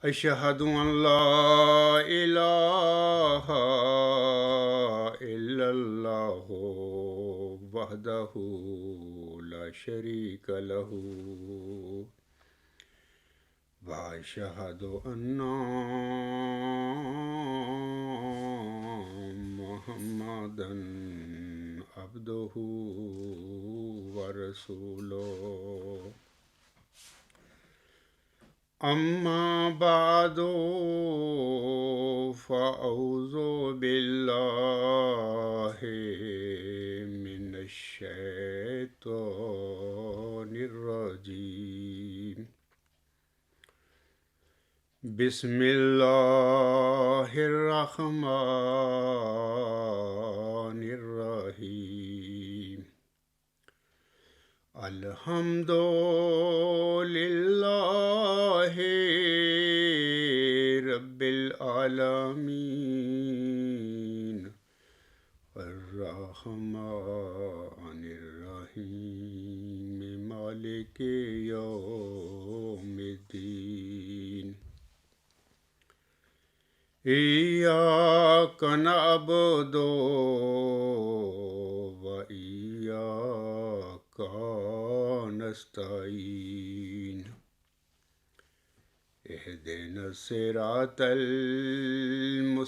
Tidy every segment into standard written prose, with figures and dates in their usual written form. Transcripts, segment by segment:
أشهد أن لا إله إلا الله وحده لا شريك له وأشهد أن محمدا عبده ورسوله أما بعد فأعوذ بالله من الشيطان الرجيم بسم الله الرحمن الرحيم الحمد لله رب العالمين الرحمن الرحيم مالك يوم الدين إياك نعبد وإياك نستعين اهدنا الصراط المستقيم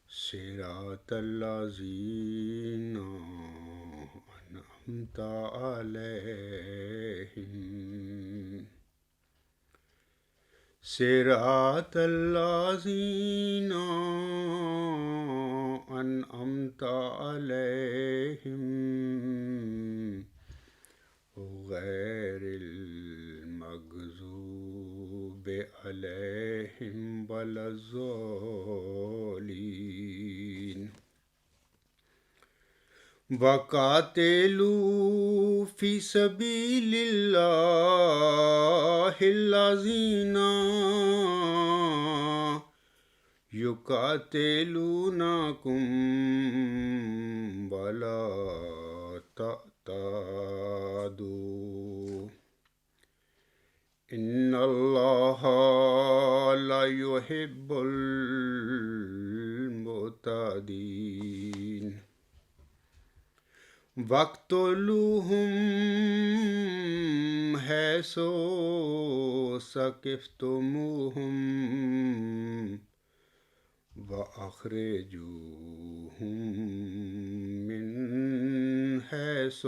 صراط الذين أنعمت عليهم صراط الذين أنعمت عليهم غير المغضوب عليهم ولا الضالين وقاتلوا في سبيل الله الذين يقاتلونكم ولا تعتدوا إن الله لا يحب المعتدين واقتلوهم حيث ثقفتموهم وأخرجوهم من حيث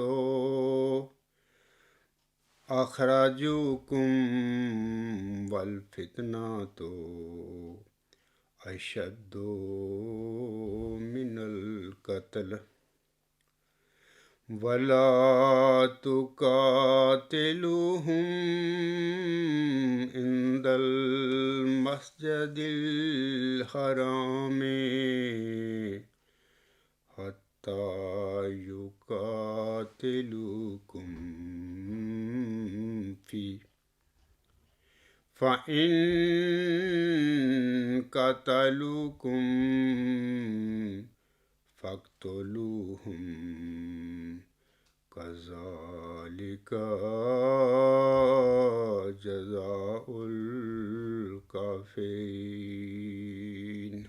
أخرجوكم والفتنة أشد من القتل ولا تقاتلوهم عند المسجد الحرام حتى يقاتلوكم فيه فإن قتلوكم فاقتلوهم كذلك جزاء الكافرين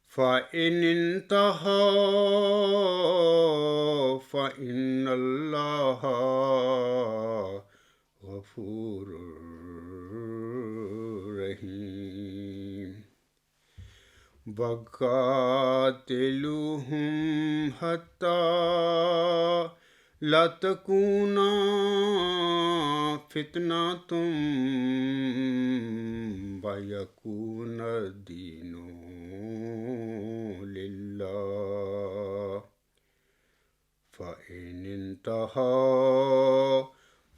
فإن انتهوا فإن الله غفور رحيم وقاتلوهم حتى لا تكون فتنة ويكون الدين لله فإن انتهوا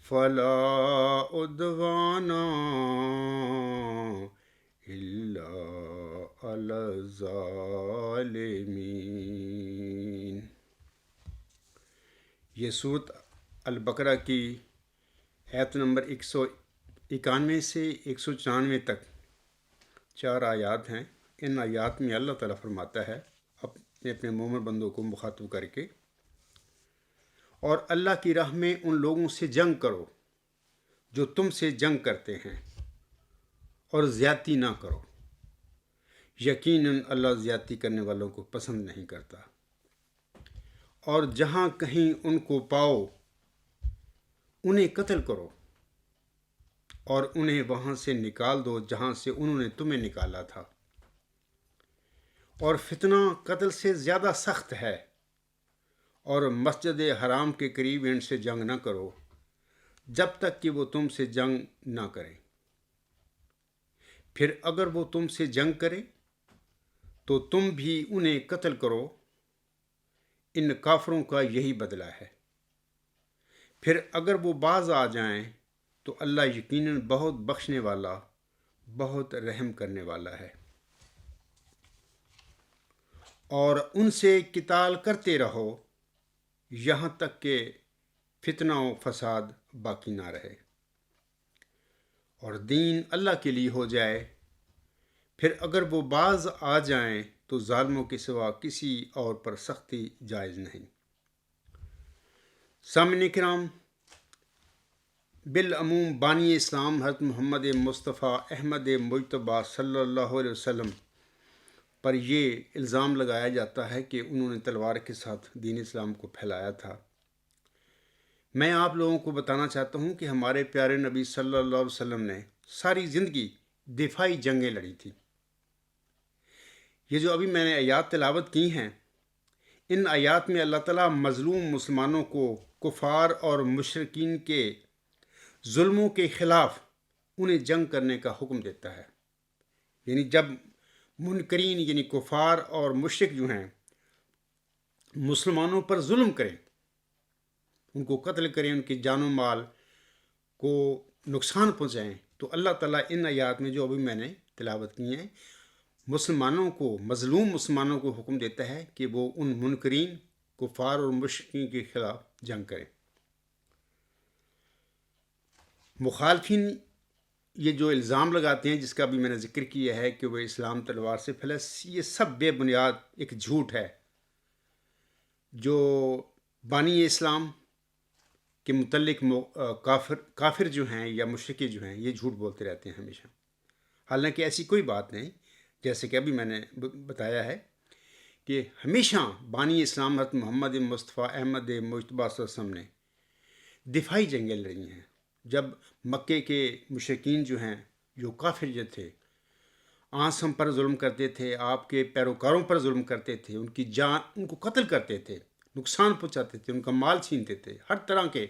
فلا عدوان إلا على الظالمين۔ یہ سورت البقرہ کی آیت نمبر 191 سے 194 تک 4 آیات ہیں۔ ان آیات میں اللہ تعالیٰ فرماتا ہے اپنے مومن بندوں کو مخاطب کر کے، اور اللہ کی راہ میں ان لوگوں سے جنگ کرو جو تم سے جنگ کرتے ہیں اور زیادتی نہ کرو، یقیناً اللہ زیادتی کرنے والوں کو پسند نہیں کرتا۔ اور جہاں کہیں ان کو پاؤ انہیں قتل کرو اور انہیں وہاں سے نکال دو جہاں سے انہوں نے تمہیں نکالا تھا، اور فتنہ قتل سے زیادہ سخت ہے، اور مسجد حرام کے قریب ان سے جنگ نہ کرو جب تک کہ وہ تم سے جنگ نہ کریں، پھر اگر وہ تم سے جنگ کرے تو تم بھی انہیں قتل کرو، ان کافروں کا یہی بدلہ ہے۔ پھر اگر وہ باز آ جائیں تو اللہ یقیناً بہت بخشنے والا، بہت رحم کرنے والا ہے۔ اور ان سے قتال کرتے رہو یہاں تک کہ فتنہ و فساد باقی نہ رہے اور دین اللہ کے لیے ہو جائے۔ پھر اگر وہ باز آ جائیں تو ظالموں کے سوا کسی اور پر سختی جائز نہیں۔ سامعین کرام، بالعموم بانی اسلام حضرت محمد مصطفیٰ احمد مجتبیٰ صلی اللہ علیہ وسلم پر یہ الزام لگایا جاتا ہے کہ انہوں نے تلوار کے ساتھ دین اسلام کو پھیلایا تھا۔ میں آپ لوگوں کو بتانا چاہتا ہوں کہ ہمارے پیارے نبی صلی اللہ علیہ وسلم نے ساری زندگی دفاعی جنگیں لڑی تھی۔ یہ جو ابھی میں نے آیات تلاوت کی ہیں، ان آیات میں اللہ تعالیٰ مظلوم مسلمانوں کو کفار اور مشرکین کے ظلموں کے خلاف انہیں جنگ کرنے کا حکم دیتا ہے۔ یعنی جب منکرین یعنی کفار اور مشرک جو ہیں مسلمانوں پر ظلم کریں، ان کو قتل کریں، ان کی جان و مال کو نقصان پہنچائیں، تو اللہ تعالیٰ ان آیات میں جو ابھی میں نے تلاوت کی ہیں مسلمانوں کو، مظلوم مسلمانوں کو حکم دیتا ہے کہ وہ ان منکرین کفار اور مشرکین کے خلاف جنگ کریں۔ مخالفین یہ جو الزام لگاتے ہیں جس کا بھی میں نے ذکر کیا ہے کہ وہ اسلام تلوار سے پھیلا، یہ سب بے بنیاد ایک جھوٹ ہے۔ جو بانی اسلام کے متعلق کافر جو ہیں یا مشرکی جو ہیں یہ جھوٹ بولتے رہتے ہیں ہمیشہ، حالانکہ ایسی کوئی بات نہیں۔ جیسے کہ ابھی میں نے بتایا ہے کہ ہمیشہ بانی اسلام حضرت محمد مصطفیٰ احمد مجتبیٰ صلی اللہ علیہ وسلم نے دفاعی جنگیں لڑی ہیں۔ جب مکے کے مشرکین جو ہیں، جو کافر جو تھے، آنس ہم پر ظلم کرتے تھے، آپ کے پیروکاروں پر ظلم کرتے تھے، ان کی جان، ان کو قتل کرتے تھے، نقصان پہنچاتے تھے، ان کا مال چھینتے تھے، ہر طرح کے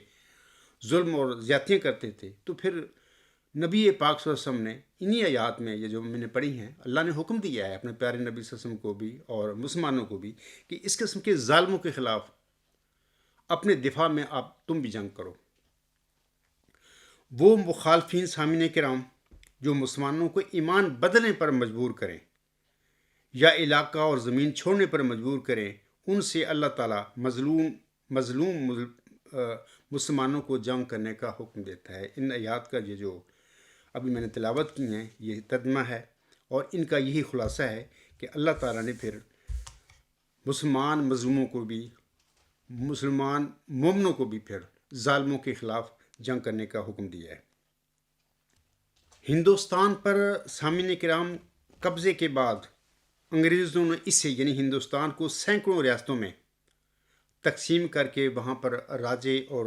ظلم اور زیادتیاں کرتے تھے، تو پھر نبی پاک صلی اللہ علیہ وسلم نے انہی آیات میں یہ جو میں نے پڑھی ہیں، اللہ نے حکم دیا ہے اپنے پیارے نبی صلی اللہ علیہ وسلم کو بھی اور مسلمانوں کو بھی کہ اس قسم کے ظالموں کے خلاف اپنے دفاع میں تم بھی جنگ کرو۔ وہ مخالفین سامعین کرام جو مسلمانوں کو ایمان بدلنے پر مجبور کریں یا علاقہ اور زمین چھوڑنے پر مجبور کریں، ان سے اللہ تعالیٰ مظلوم مسلمانوں کو جنگ کرنے کا حکم دیتا ہے۔ ان آیات کا یہ جو ابھی میں نے تلاوت کی ہیں یہ ترجمہ ہے، اور ان کا یہی خلاصہ ہے کہ اللہ تعالیٰ نے پھر مسلمان مظلوموں کو بھی، مسلمان مومنوں کو بھی پھر ظالموں کے خلاف جنگ کرنے کا حکم دیا ہے۔ ہندوستان پر سامعین کرام قبضے کے بعد انگریزوں نے اسے یعنی ہندوستان کو سینکڑوں ریاستوں میں تقسیم کر کے وہاں پر راجے اور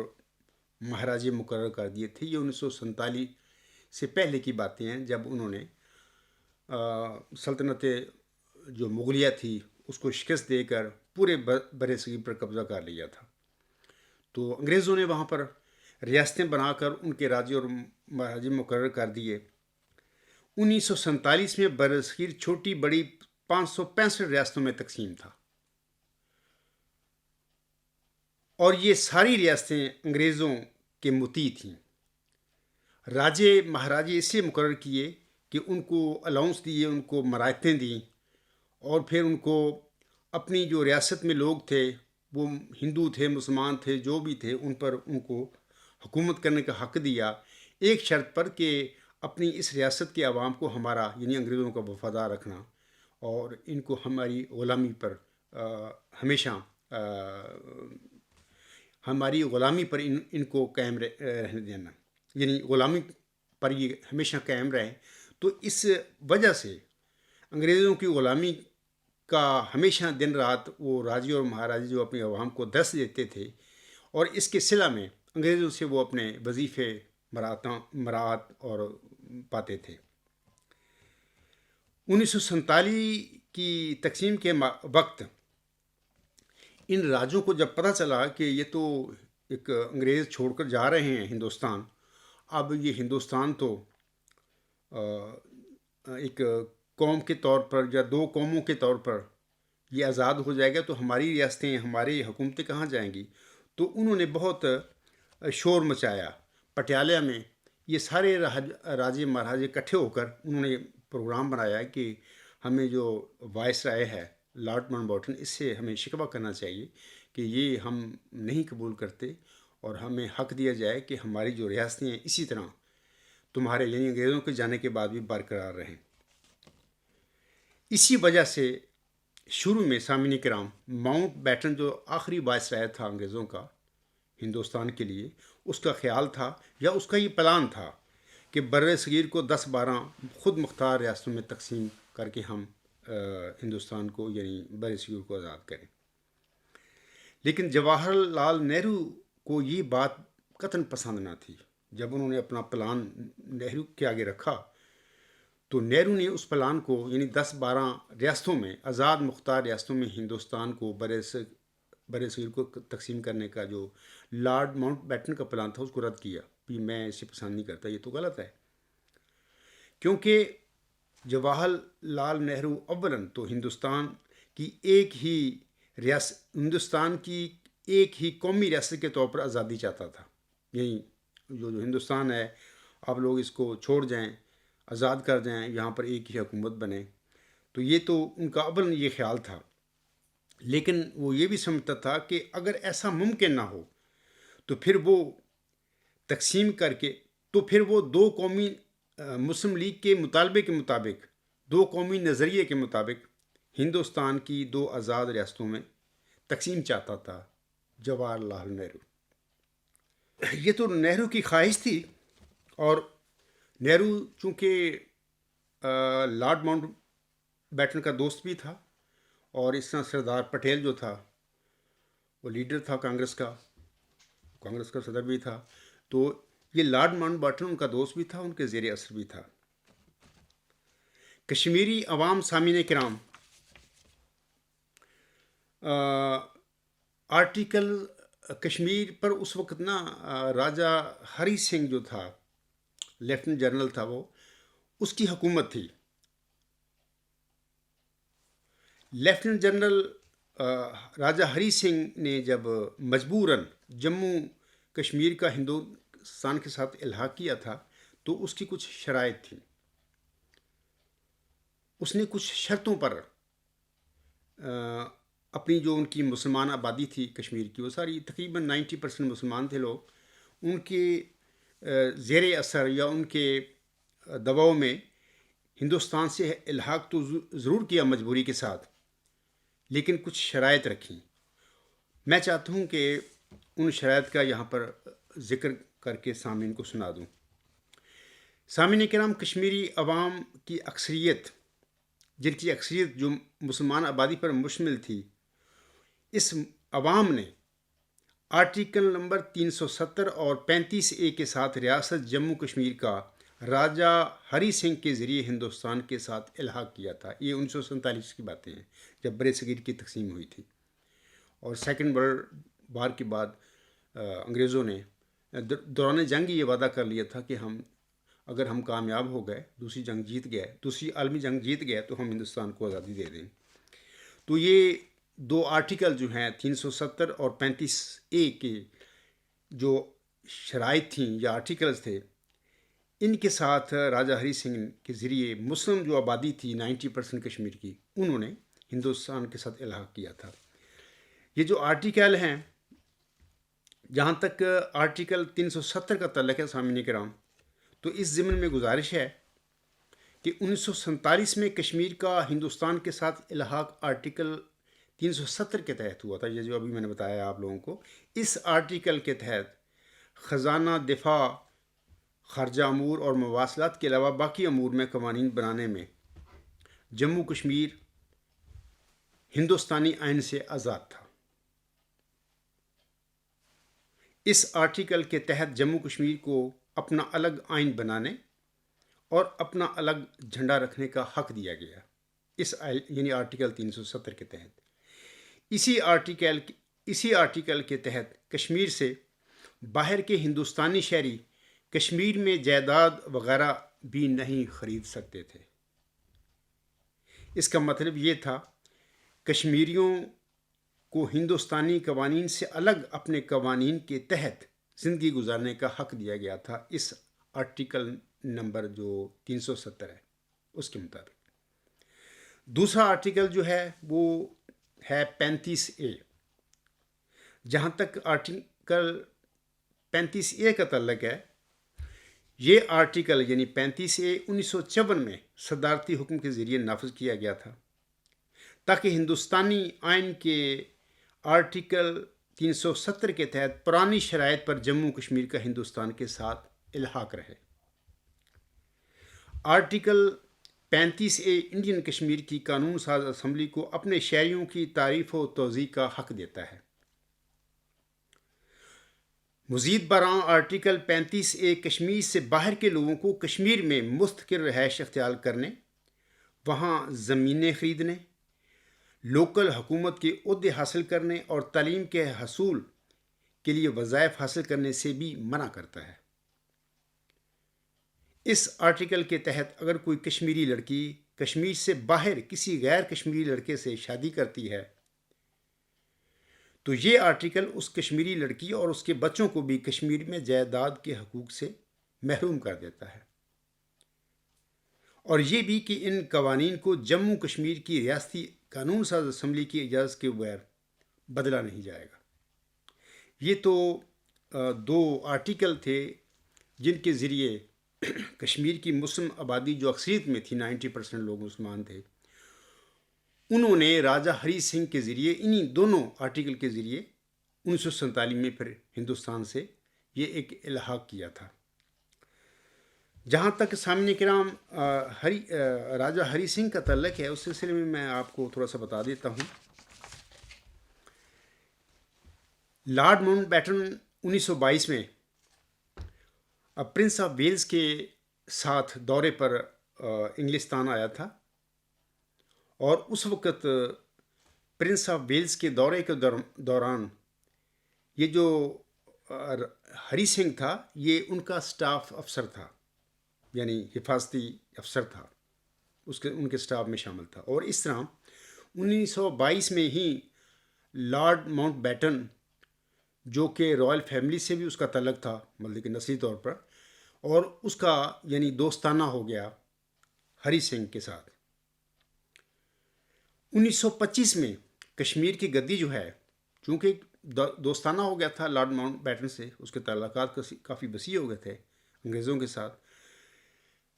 مہاراجے مقرر کر دیے تھے۔ یہ 1947 سے پہلے کی باتیں ہیں، جب انہوں نے سلطنت جو مغلیہ تھی اس کو شکست دے کر پورے بر صغیر پر قبضہ کر لیا تھا۔ تو انگریزوں نے وہاں پر ریاستیں بنا کر ان کے راجے اور مہاراجے مقرر کر دیے۔ 1947 میں بر صغیر چھوٹی بڑی 565 ریاستوں میں تقسیم تھا، اور یہ ساری ریاستیں انگریزوں کے مطیع تھیں۔ راجے مہاراجے اس سے مقرر کیے کہ ان کو الاؤنس دیے، ان کو مرائتیں دیں، اور پھر ان کو اپنی جو ریاست میں لوگ تھے، وہ ہندو تھے، مسلمان تھے، جو بھی تھے، ان پر ان کو حکومت کرنے کا حق دیا، ایک شرط پر کہ اپنی اس ریاست کے عوام کو ہمارا یعنی انگریزوں کا وفادار رکھنا، اور ان کو ہماری غلامی پر ہمیشہ ہماری غلامی پر ان کو قائم رہنے دینا۔ یعنی غلامی پر یہ ہمیشہ قائم رہے. تو اس وجہ سے انگریزوں کی غلامی کا ہمیشہ دن رات وہ راجے اور مہاراجے جو اپنی عوام کو درس دیتے تھے، اور اس کے صلہ میں انگریزوں سے وہ اپنے وظیفے مراعات اور پاتے تھے. 1947 کی تقسیم کے وقت ان راجوں کو جب پتہ چلا کہ یہ تو ایک انگریز چھوڑ کر جا رہے ہیں ہندوستان، اب یہ ہندوستان تو ایک قوم کے طور پر یا دو قوموں کے طور پر یہ آزاد ہو جائے گا، تو ہماری ریاستیں، ہماری حکومتیں کہاں جائیں گی؟ تو انہوں نے بہت شور مچایا. پٹیالہ میں یہ سارے راجے مہاراجے اکٹھے ہو کر انہوں نے پروگرام بنایا کہ ہمیں جو وائس رائے ہے لارڈ ماؤنٹ بیٹن، اس سے ہمیں شکوہ کرنا چاہیے کہ یہ ہم نہیں قبول کرتے، اور ہمیں حق دیا جائے کہ ہماری جو ریاستیں ہیں اسی طرح تمہارے یعنی انگریزوں کے جانے کے بعد بھی برقرار رہیں. اسی وجہ سے شروع میں سامعین کرام ماؤنٹ بیٹن جو آخری وائس رائے تھا انگریزوں کا ہندوستان کے لیے، اس کا خیال تھا یا اس کا یہ پلان تھا کہ بر صغیر کو 10-12 خود مختار ریاستوں میں تقسیم کر کے ہم ہندوستان کو یعنی بر صغیر کو آزاد کریں. لیکن جواہر لال نہرو کو یہ بات قطعاً پسند نہ تھی. جب انہوں نے اپنا پلان نہرو کے آگے رکھا تو نہرو نے اس پلان کو یعنی 10-12 ریاستوں میں، آزاد مختار ریاستوں میں ہندوستان کو بر صغیر کو تقسیم کرنے کا جو لارڈ ماؤنٹ بیٹن کا پلان تھا اس کو رد کیا. میں اسے پسند نہیں کرتا، یہ تو غلط ہے. کیونکہ جواہر لال نہرو اولاً تو ہندوستان کی ایک ہی قومی ریاست کے طور پر آزادی چاہتا تھا. یعنی جو ہندوستان ہے آپ لوگ اس کو چھوڑ جائیں، آزاد کر جائیں، یہاں پر ایک ہی حکومت بنے. تو یہ تو ان کا اولاً یہ خیال تھا. لیکن وہ یہ بھی سمجھتا تھا کہ اگر ایسا ممکن نہ ہو تو پھر وہ تقسیم کر کے تو پھر وہ دو قومی مسلم لیگ کے مطالبے کے مطابق، دو قومی نظریے کے مطابق ہندوستان کی 2 آزاد ریاستوں میں تقسیم چاہتا تھا جواہر لال نہرو. یہ تو نہرو کی خواہش تھی، اور نہرو چونکہ لارڈ ماؤنٹ بیٹن کا دوست بھی تھا، اور اس طرح سردار پٹیل جو تھا وہ لیڈر تھا کانگریس کا صدر بھی تھا، تو یہ لارڈ ماؤنٹ بیٹن ان کا دوست بھی تھا، ان کے زیر اثر بھی تھا. کشمیری عوام سامعین کرام، آرٹیکل کشمیر پر اس وقت نا راجہ ہری سنگھ جو تھا لیفٹنٹ جنرل تھا، وہ اس کی حکومت تھی. لیفٹنٹ جنرل راجہ ہری سنگھ نے جب مجبوراً جموں کشمیر کا ہندوستان کے ساتھ الحاق کیا تھا تو اس کی کچھ شرائط تھیں. اس نے کچھ شرطوں پر اپنی جو ان کی مسلمان آبادی تھی کشمیر کی، وہ ساری تقریباً 90% مسلمان تھے لوگ، ان کے زیر اثر یا ان کے دباؤ میں ہندوستان سے الحاق تو ضرور کیا مجبوری کے ساتھ، لیکن کچھ شرائط رکھیں. میں چاہتا ہوں کہ ان شرائط کا یہاں پر ذکر کر کے سامعین کو سنا دوں. سامعین کرام، کشمیری عوام کی اکثریت، جن کی اکثریت جو مسلمان آبادی پر مشتمل تھی، اس عوام نے آرٹیکل نمبر 370 اور 35A کے ساتھ ریاست جموں کشمیر کا راجہ ہری سنگھ کے ذریعے ہندوستان کے ساتھ الحاق کیا تھا. یہ 1947 کی باتیں ہیں جب بر صغیر کی تقسیم ہوئی تھی. اور سیکنڈ ورلڈ وار کے بعد انگریزوں نے دوران جنگ یہ وعدہ کر لیا تھا کہ اگر ہم کامیاب ہو گئے، دوسری عالمی جنگ جیت گئے تو ہم ہندوستان کو آزادی دے دیں. تو یہ 2 آرٹیکل جو ہیں 370 اور 35A کے جو شرائط تھیں یا آرٹیکلز تھے، ان کے ساتھ راجہ ہری سنگھ کے ذریعے مسلم جو آبادی تھی 90% کشمیر کی، انہوں نے ہندوستان کے ساتھ الحاق کیا تھا. یہ جو آرٹیکل ہیں، جہاں تک آرٹیکل 370 کا تعلق ہے سامعین کرام، تو اس ضمن میں گزارش ہے کہ 1947 میں کشمیر کا ہندوستان کے ساتھ الحاق آرٹیکل 370 کے تحت ہوا تھا، یہ جو ابھی میں نے بتایا آپ لوگوں کو. اس آرٹیکل کے تحت خزانہ دفاع خارجہ امور اور مواصلات کے علاوہ باقی امور میں قوانین بنانے میں جموں کشمیر ہندوستانی آئین سے آزاد تھا۔ اس آرٹیکل کے تحت جموں کشمیر کو اپنا الگ آئین بنانے اور اپنا الگ جھنڈا رکھنے کا حق دیا گیا، یعنی آرٹیکل 370 کے تحت۔ اسی آرٹیکل کے تحت کشمیر سے باہر کے ہندوستانی شہری کشمیر میں جائیداد وغیرہ بھی نہیں خرید سکتے تھے۔ اس کا مطلب یہ تھا کشمیریوں کو ہندوستانی قوانین سے الگ اپنے قوانین کے تحت زندگی گزارنے کا حق دیا گیا تھا، اس آرٹیکل نمبر جو 370 ہے اس کے مطابق۔ دوسرا آرٹیکل جو ہے وہ ہے 35A۔ جہاں تک آرٹیکل 35A کا تعلق ہے، یہ آرٹیکل یعنی 35A 1954 میں صدارتی حکم کے ذریعے نافذ کیا گیا تھا تاکہ ہندوستانی آئین کے آرٹیکل 370 کے تحت پرانی شرائط پر جموں کشمیر کا ہندوستان کے ساتھ الحاق رہے۔ آرٹیکل 35A انڈین کشمیر کی قانون ساز اسمبلی کو اپنے شہریوں کی تعریف و توضیح کا حق دیتا ہے۔ مزید برآں آرٹیکل 35A کشمیر سے باہر کے لوگوں کو کشمیر میں مستقر رہائش اختیار کرنے، وہاں زمینیں خریدنے، لوکل حکومت کے عہدے حاصل کرنے اور تعلیم کے حصول کے لیے وظائف حاصل کرنے سے بھی منع کرتا ہے۔ اس آرٹیکل کے تحت اگر کوئی کشمیری لڑکی کشمیر سے باہر کسی غیر کشمیری لڑکے سے شادی کرتی ہے تو یہ آرٹیکل اس کشمیری لڑکی اور اس کے بچوں کو بھی کشمیر میں جائیداد کے حقوق سے محروم کر دیتا ہے، اور یہ بھی کہ ان قوانین کو جموں کشمیر کی ریاستی قانون ساز اسمبلی کی اجازت کے بغیر بدلا نہیں جائے گا۔ یہ تو دو آرٹیکل تھے جن کے ذریعے کشمیر کی مسلم آبادی جو اکثریت میں تھی، 90% لوگ مسلمان تھے، انہوں نے راجہ ہری سنگھ کے ذریعے انہی دونوں آرٹیکل کے ذریعے 1947 میں پھر ہندوستان سے یہ ایک الحاق کیا تھا۔ جہاں تک سامعین کرام راجہ ہری سنگھ کا تعلق ہے، اس سلسلے میں آپ کو تھوڑا سا بتا دیتا ہوں۔ لارڈ ماؤنٹ بیٹن 1922 میں پرنس آف ویلز کے ساتھ دورے پر انگلستان آیا تھا، اور اس وقت پرنس آف ویلز کے دورے کے دوران یہ جو ہری سنگھ تھا یہ ان کا سٹاف افسر تھا، یعنی حفاظتی افسر تھا، ان کے سٹاف میں شامل تھا۔ اور اس طرح 1922 میں ہی لارڈ ماؤنٹ بیٹن جو کہ رائل فیملی سے بھی اس کا تعلق تھا، مطلب کہ نسلی طور پر، اور اس کا یعنی دوستانہ ہو گیا ہری سنگھ کے ساتھ۔ 1925 میں کشمیر کی گدی جو ہے، چونکہ دوستانہ ہو گیا تھا لارڈ ماؤنٹ بیٹن سے، اس کے تعلقات کافی وسیع ہو گئے تھے انگریزوں کے ساتھ۔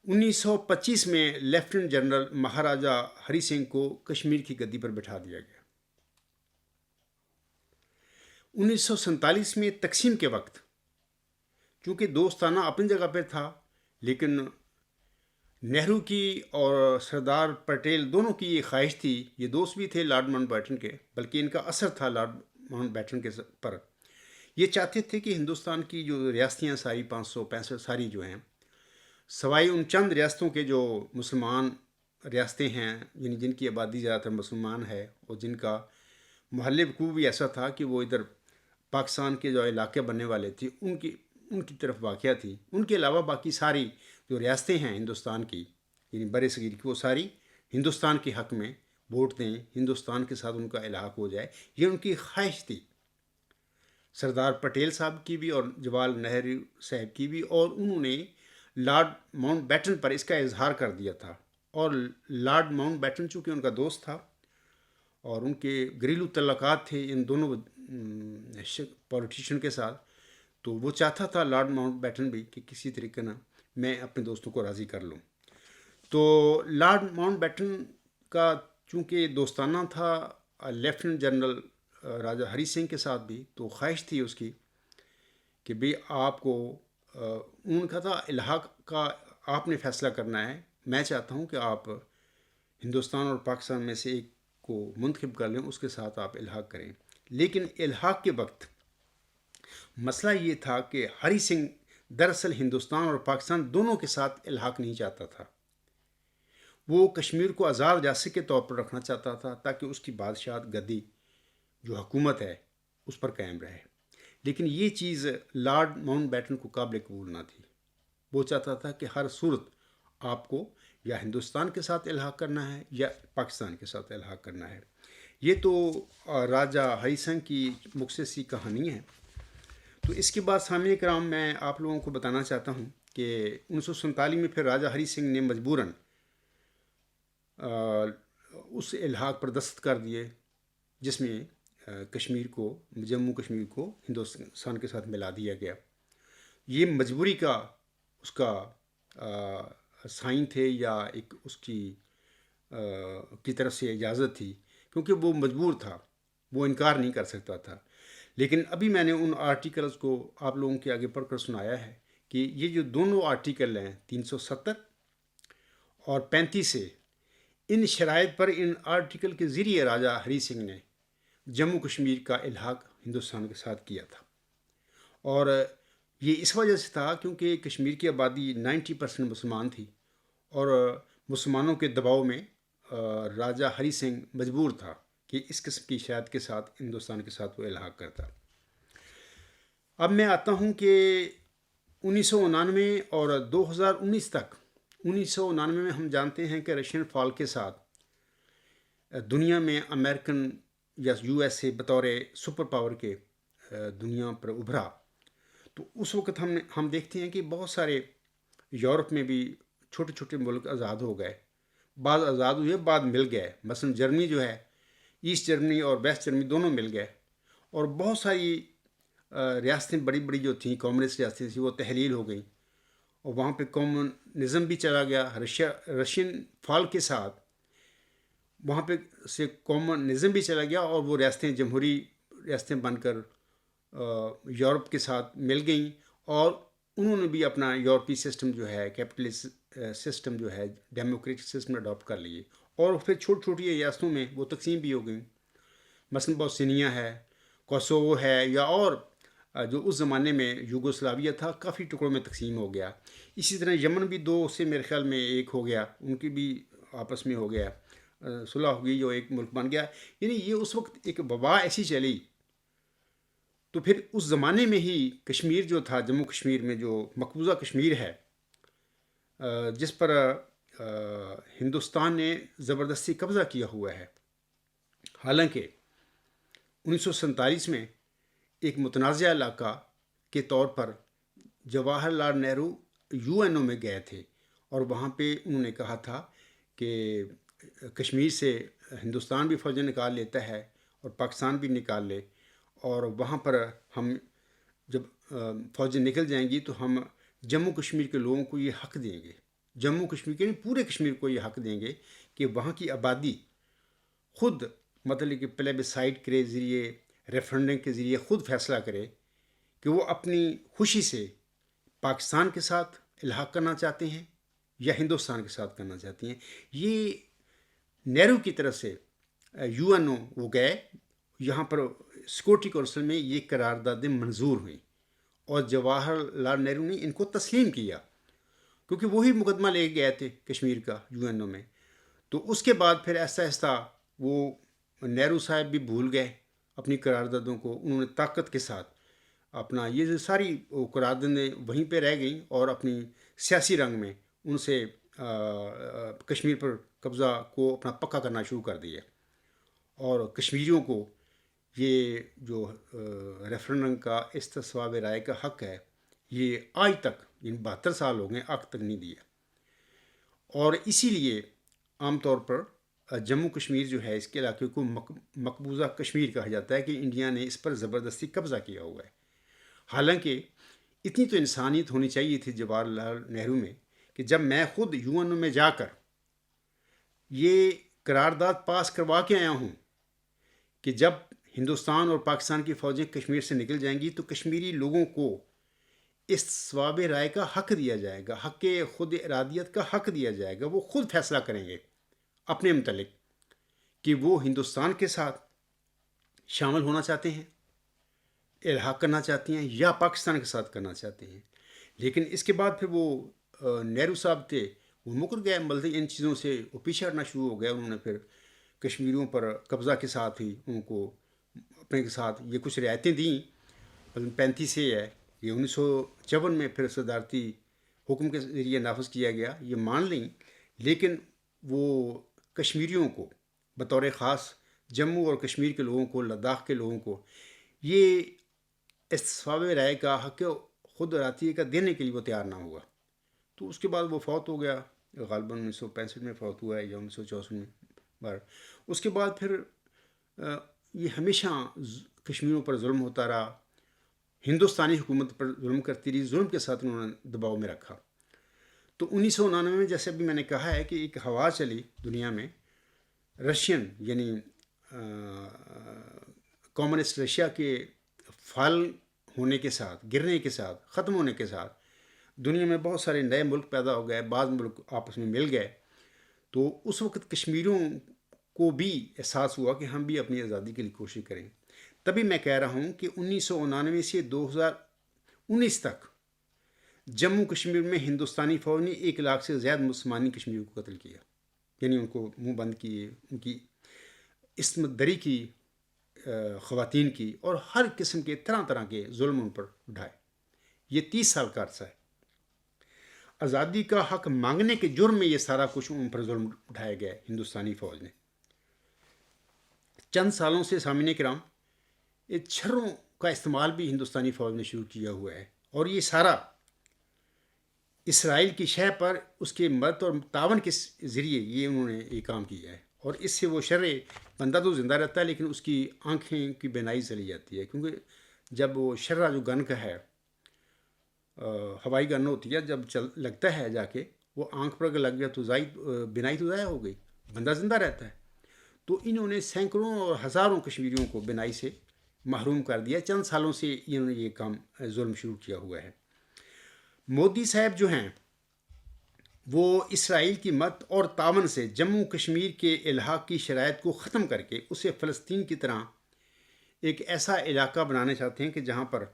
1925 میں لیفٹیننٹ جنرل مہاراجہ ہری سنگھ کو کشمیر کی گدی پر بٹھا دیا گیا۔ 1947 میں تقسیم کے وقت چونکہ دوستانہ اپنی جگہ پہ تھا، لیکن نہرو کی اور سردار پٹیل دونوں کی یہ خواہش تھی، یہ دوست بھی تھے لارڈ ماؤنٹ بیٹن کے، بلکہ ان کا اثر تھا لارڈ ماؤنٹ بیٹن کے پر، یہ چاہتے تھے کہ ہندوستان کی جو ریاستیاں ساری 565 ساری جو ہیں، سوائے ان چند ریاستوں کے جو مسلمان ریاستیں ہیں، یعنی جن کی آبادی زیادہ تر مسلمان ہے اور جن کا محل وقوع بھی ایسا تھا کہ وہ ادھر پاکستان کے جو علاقے بننے والے تھے ان کی طرف واقع تھی، ان کے علاوہ باقی ساری جو ریاستیں ہیں ہندوستان کی، یعنی بر صغیر کی، وہ ساری ہندوستان کے حق میں ووٹ دیں، ہندوستان کے ساتھ ان کا الحاق ہو جائے، یہ ان کی خواہش تھی، سردار پٹیل صاحب کی بھی اور جواہر نہرو صاحب کی بھی، اور انہوں نے لارڈ ماؤنٹ بیٹن پر اس کا اظہار کر دیا تھا۔ اور لارڈ ماؤنٹ بیٹن چونکہ ان کا دوست تھا اور ان کے گھریلو تعلقات تھے ان دونوں پولیٹیشین کے ساتھ، تو وہ چاہتا تھا لارڈ ماؤنٹ بیٹن بھی کہ کسی طریقے نہ میں اپنے دوستوں کو راضی کر لوں۔ تو لارڈ ماؤنٹ بیٹن کا چونکہ دوستانہ تھا لیفٹیننٹ جنرل راجہ ہری سنگھ کے ساتھ بھی، تو خواہش تھی اس کی کہ بھئی آپ کو انہوں نے کہا تھا الحاق کا آپ نے فیصلہ کرنا ہے، میں چاہتا ہوں کہ آپ ہندوستان اور پاکستان میں سے ایک کو منتخب کر لیں، اس کے ساتھ آپ الحاق کریں۔ لیکن الحاق کے وقت مسئلہ یہ تھا کہ ہری سنگھ دراصل ہندوستان اور پاکستان دونوں کے ساتھ الحاق نہیں چاہتا تھا۔ وہ کشمیر کو آزاد ریاست کے طور پر رکھنا چاہتا تھا تاکہ اس کی بادشاہت گدی جو حکومت ہے اس پر قائم رہے۔ لیکن یہ چیز لارڈ ماؤنٹ بیٹن کو قابل قبول نہ تھی۔ وہ چاہتا تھا کہ ہر صورت آپ کو یا ہندوستان کے ساتھ الحاق کرنا ہے یا پاکستان کے ساتھ الحاق کرنا ہے۔ یہ تو راجہ ہری سنگھ کی مختصی کہانی ہے۔ تو اس کے بعد سامعین کرام میں آپ لوگوں کو بتانا چاہتا ہوں کہ 1947 میں پھر راجہ ہری سنگھ نے مجبوراً اس الحاق پر دستخط کر دیے جس میں کشمیر کو، جموں کشمیر کو ہندوستان کے ساتھ ملا دیا گیا۔ یہ مجبوری کا اس کا سائن تھے یا ایک اس کی طرف سے اجازت تھی، کیونکہ وہ مجبور تھا، وہ انکار نہیں کر سکتا تھا۔ لیکن ابھی میں نے ان آرٹیکلز کو آپ لوگوں کے آگے پڑھ کر سنایا ہے کہ یہ جو دونوں آرٹیکل ہیں 370 اور 35 سے، ان شرائط پر ان آرٹیکل کے ذریعے راجہ ہری سنگھ نے جموں کشمیر کا الحاق ہندوستان کے ساتھ کیا تھا۔ اور یہ اس وجہ سے تھا کیونکہ کشمیر کی آبادی 90% مسلمان تھی، اور مسلمانوں کے دباؤ میں راجہ ہری سنگھ مجبور تھا کہ اس قسم کی شرائط کے ساتھ ہندوستان کے ساتھ وہ الحاق کرتا۔ اب میں آتا ہوں کہ 1999 اور 2019 تک، 1999 میں ہم جانتے ہیں کہ رشین فال کے ساتھ دنیا میں امریکن یا یو ایس اے بطور سپر پاور کے دنیا پر ابھرا۔ تو اس وقت ہم دیکھتے ہیں کہ بہت سارے یورپ میں بھی چھوٹے چھوٹے ملک آزاد ہو گئے، بعض آزاد ہوئے، بعض مل گئے۔ مثلا جرمنی جو ہے، ایسٹ جرمنی اور ویسٹ جرمنی دونوں مل گئے، اور بہت ساری ریاستیں بڑی بڑی جو تھیں کمیونسٹ ریاستیں تھیں وہ تحلیل ہو گئیں، اور وہاں پہ کمیونزم بھی چلا گیا۔ رشین فال کے ساتھ وہاں پہ سے کمیونزم بھی چلا گیا، اور وہ ریاستیں جمہوری ریاستیں بن کر یورپ کے ساتھ مل گئیں، اور انہوں نے بھی اپنا یورپی سسٹم جو ہے، کیپٹلسٹ سسٹم جو ہے، ڈیموکریٹک سسٹم اڈاپٹ کر لیے، اور پھر چھوٹی چھوٹی ریاستوں میں وہ تقسیم بھی ہو گئیں۔ مثلا بوسنیا ہے، کوسوو ہے، یا اور جو اس زمانے میں یوگوسلاویہ تھا کافی ٹکڑوں میں تقسیم ہو گیا۔ اسی طرح یمن بھی دو سے میرے خیال میں ایک ہو گیا، ان کی بھی آپس میں ہو گیا، صلح ہو گئی، جو ایک ملک بن گیا۔ یعنی یہ اس وقت ایک وبا ایسی چلی، تو پھر اس زمانے میں ہی کشمیر جو تھا، جموں کشمیر میں جو مقبوضہ کشمیر ہے، جس پر ہندوستان نے زبردستی قبضہ کیا ہوا ہے، حالانکہ 1947 میں ایک متنازع علاقہ کے طور پر جواہر لال نہرو UN میں گئے تھے، اور وہاں پہ انہوں نے کہا تھا کہ کشمیر سے ہندوستان بھی فوجیں نکال لیتا ہے اور پاکستان بھی نکال لے، اور وہاں پر ہم جب فوجیں نکل جائیں گی تو ہم جموں کشمیر کے لوگوں کو یہ حق دیں گے، جموں کشمیر کے پورے کشمیر کو یہ حق دیں گے کہ وہاں کی آبادی خود، مطلب کہ پلیبسائٹ کے ذریعے، ریفرنڈم کے ذریعے خود فیصلہ کرے کہ وہ اپنی خوشی سے پاکستان کے ساتھ الحاق کرنا چاہتے ہیں یا ہندوستان کے ساتھ کرنا چاہتے ہیں۔ یہ نہرو کی طرف سے UN وہ گئے، یہاں پر سیکورٹی کونسل میں یہ قراردادیں منظور ہوئیں، اور جواہر لال نہرو نے ان کو تسلیم کیا، کیونکہ وہی مقدمہ لے گئے تھے کشمیر کا UN میں۔ تو اس کے بعد پھر ایسا ایسا وہ نہرو صاحب بھی بھول گئے اپنی قراردادوں کو، انہوں نے طاقت کے ساتھ اپنا یہ ساری قراردادیں وہیں پہ رہ گئیں، اور اپنی سیاسی رنگ میں ان سے کشمیر پر قبضہ کو اپنا پکا کرنا شروع کر دیا، اور کشمیریوں کو یہ جو ریفرنڈم کا استصواب رائے کا حق ہے، یہ آج تک، یعنی 72 سال ہو گئے، آج تک نہیں دیا۔ اور اسی لیے عام طور پر جموں کشمیر جو ہے، اس کے علاقے کو مقبوضہ کشمیر کہا جاتا ہے کہ انڈیا نے اس پر زبردستی قبضہ کیا ہوا ہے۔ حالانکہ اتنی تو انسانیت ہونی چاہیے تھی جواہر لال نہرو میں کہ جب میں خود UN میں جا کر یہ قرارداد پاس کروا کے آیا ہوں کہ جب ہندوستان اور پاکستان کی فوجیں کشمیر سے نکل جائیں گی تو کشمیری لوگوں کو اس ثواب رائے کا حق دیا جائے گا، حق خود ارادیت کا حق دیا جائے گا. وہ خود فیصلہ کریں گے اپنے متعلق کہ وہ ہندوستان کے ساتھ شامل ہونا چاہتے ہیں، الحاق کرنا چاہتے ہیں، یا پاکستان کے ساتھ کرنا چاہتے ہیں. لیکن اس کے بعد پھر وہ نہرو صاحب تھے، وہ مکر گئے، مطلب ان چیزوں سے وہ پیچھے ہٹنا شروع ہو گیا. انہوں نے پھر کشمیریوں پر قبضہ کے ساتھ ہی ان کو اپنے کے ساتھ یہ کچھ رعایتیں دیں. 35 سے ہے، یہ 1954 میں پھر صدارتی حکم کے ذریعے نافذ کیا گیا، یہ مان لیں. لیکن وہ کشمیریوں کو بطور خاص، جموں اور کشمیر کے لوگوں کو، لداخ کے لوگوں کو یہ استصواب رائے کا حق خود ارادی کا دینے کے لیے وہ تیار نہ ہوا. تو اس کے بعد وہ فوت ہو گیا، غالباً 1965 میں فوت ہوا ہے یا 1964 میں بار. اس کے بعد پھر یہ ہمیشہ کشمیریوں پر ظلم ہوتا رہا، ہندوستانی حکومت پر ظلم کرتی رہی، ظلم کے ساتھ انہوں نے دباؤ میں رکھا. تو 1999 میں جیسے ابھی میں نے کہا ہے کہ ایک ہوا چلی دنیا میں، رشین یعنی کمیونسٹ رشیا کے فال ہونے کے ساتھ، گرنے کے ساتھ، ختم ہونے کے ساتھ دنیا میں بہت سارے نئے ملک پیدا ہو گئے، بعض ملک آپس میں مل گئے. تو اس وقت کشمیریوں کو بھی احساس ہوا کہ ہم بھی اپنی آزادی کے لیے کوشش کریں. تبھی میں کہہ رہا ہوں کہ 1999 سے 2019 تک جموں کشمیر میں ہندوستانی فوج نے 1 لاکھ سے زیادہ مسلمانی کشمیریوں کو قتل کیا، یعنی ان کو منہ بند کیے، ان کی عصمت دری کی، خواتین کی، اور ہر قسم کے طرح طرح کے ظلم ان پر اٹھائے. یہ 30 سال کا عرصہ ہے. آزادی کا حق مانگنے کے جرم میں یہ سارا کچھ ان پر ظلم اٹھایا گیا ہے ہندوستانی فوج نے. چند سالوں سے سامعین کرام یہ چھروں کا استعمال بھی ہندوستانی فوج نے شروع کیا ہوا ہے، اور یہ سارا اسرائیل کی شہ پر اس کے مدد اور تعاون کے ذریعے یہ انہوں نے یہ کام کیا ہے. اور اس سے وہ شر بندہ تو زندہ رہتا ہے، لیکن اس کی آنکھیں کی بینائی چلی جاتی ہے، کیونکہ جب وہ شرہ جو گن کا ہے، ہوائی گن ہوتی ہے، جب لگتا ہے جا کے وہ آنکھ پر اگر لگ گیا تو بینائی تو ضائع ہو گئی، بندہ زندہ رہتا ہے. تو انہوں نے سینکڑوں اور ہزاروں کشمیریوں کو بینائی سے محروم کر دیا. چند سالوں سے انہوں نے یہ کام ظلم شروع کیا ہوا ہے. مودی صاحب جو ہیں وہ اسرائیل کی مدد اور تعاون سے جموں کشمیر کے الحاق کی شرائط کو ختم کر کے اسے فلسطین کی طرح ایک ایسا علاقہ بنانا چاہتے ہیں کہ جہاں پر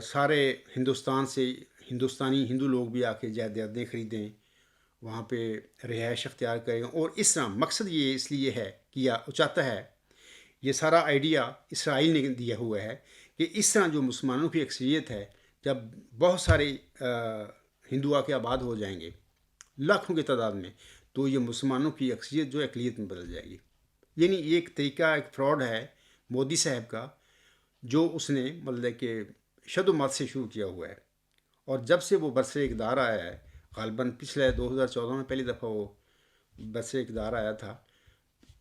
سارے ہندوستان سے ہندوستانی ہندو لوگ بھی آ کے جائیدادیں خریدیں، وہاں پہ رہائش اختیار کریں. اور اس طرح مقصد یہ اس لیے ہے کیا چاہتا ہے، یہ سارا آئیڈیا اسرائیل نے دیا ہوا ہے کہ اس طرح جو مسلمانوں کی اکثریت ہے، جب بہت سارے ہندو آ کے آباد ہو جائیں گے لاکھوں کی تعداد میں، تو یہ مسلمانوں کی اکثریت جو اقلیت میں بدل جائے گی. یعنی یہ ایک طریقہ، ایک فراڈ ہے مودی صاحب کا، جو اس نے مطلب کہ شد و مت سے شروع کیا ہوا ہے. اور جب سے وہ برسر اقتدار آیا ہے، غالباً پچھلے 2014 میں پہلی دفعہ وہ برسر اقتدار آیا تھا،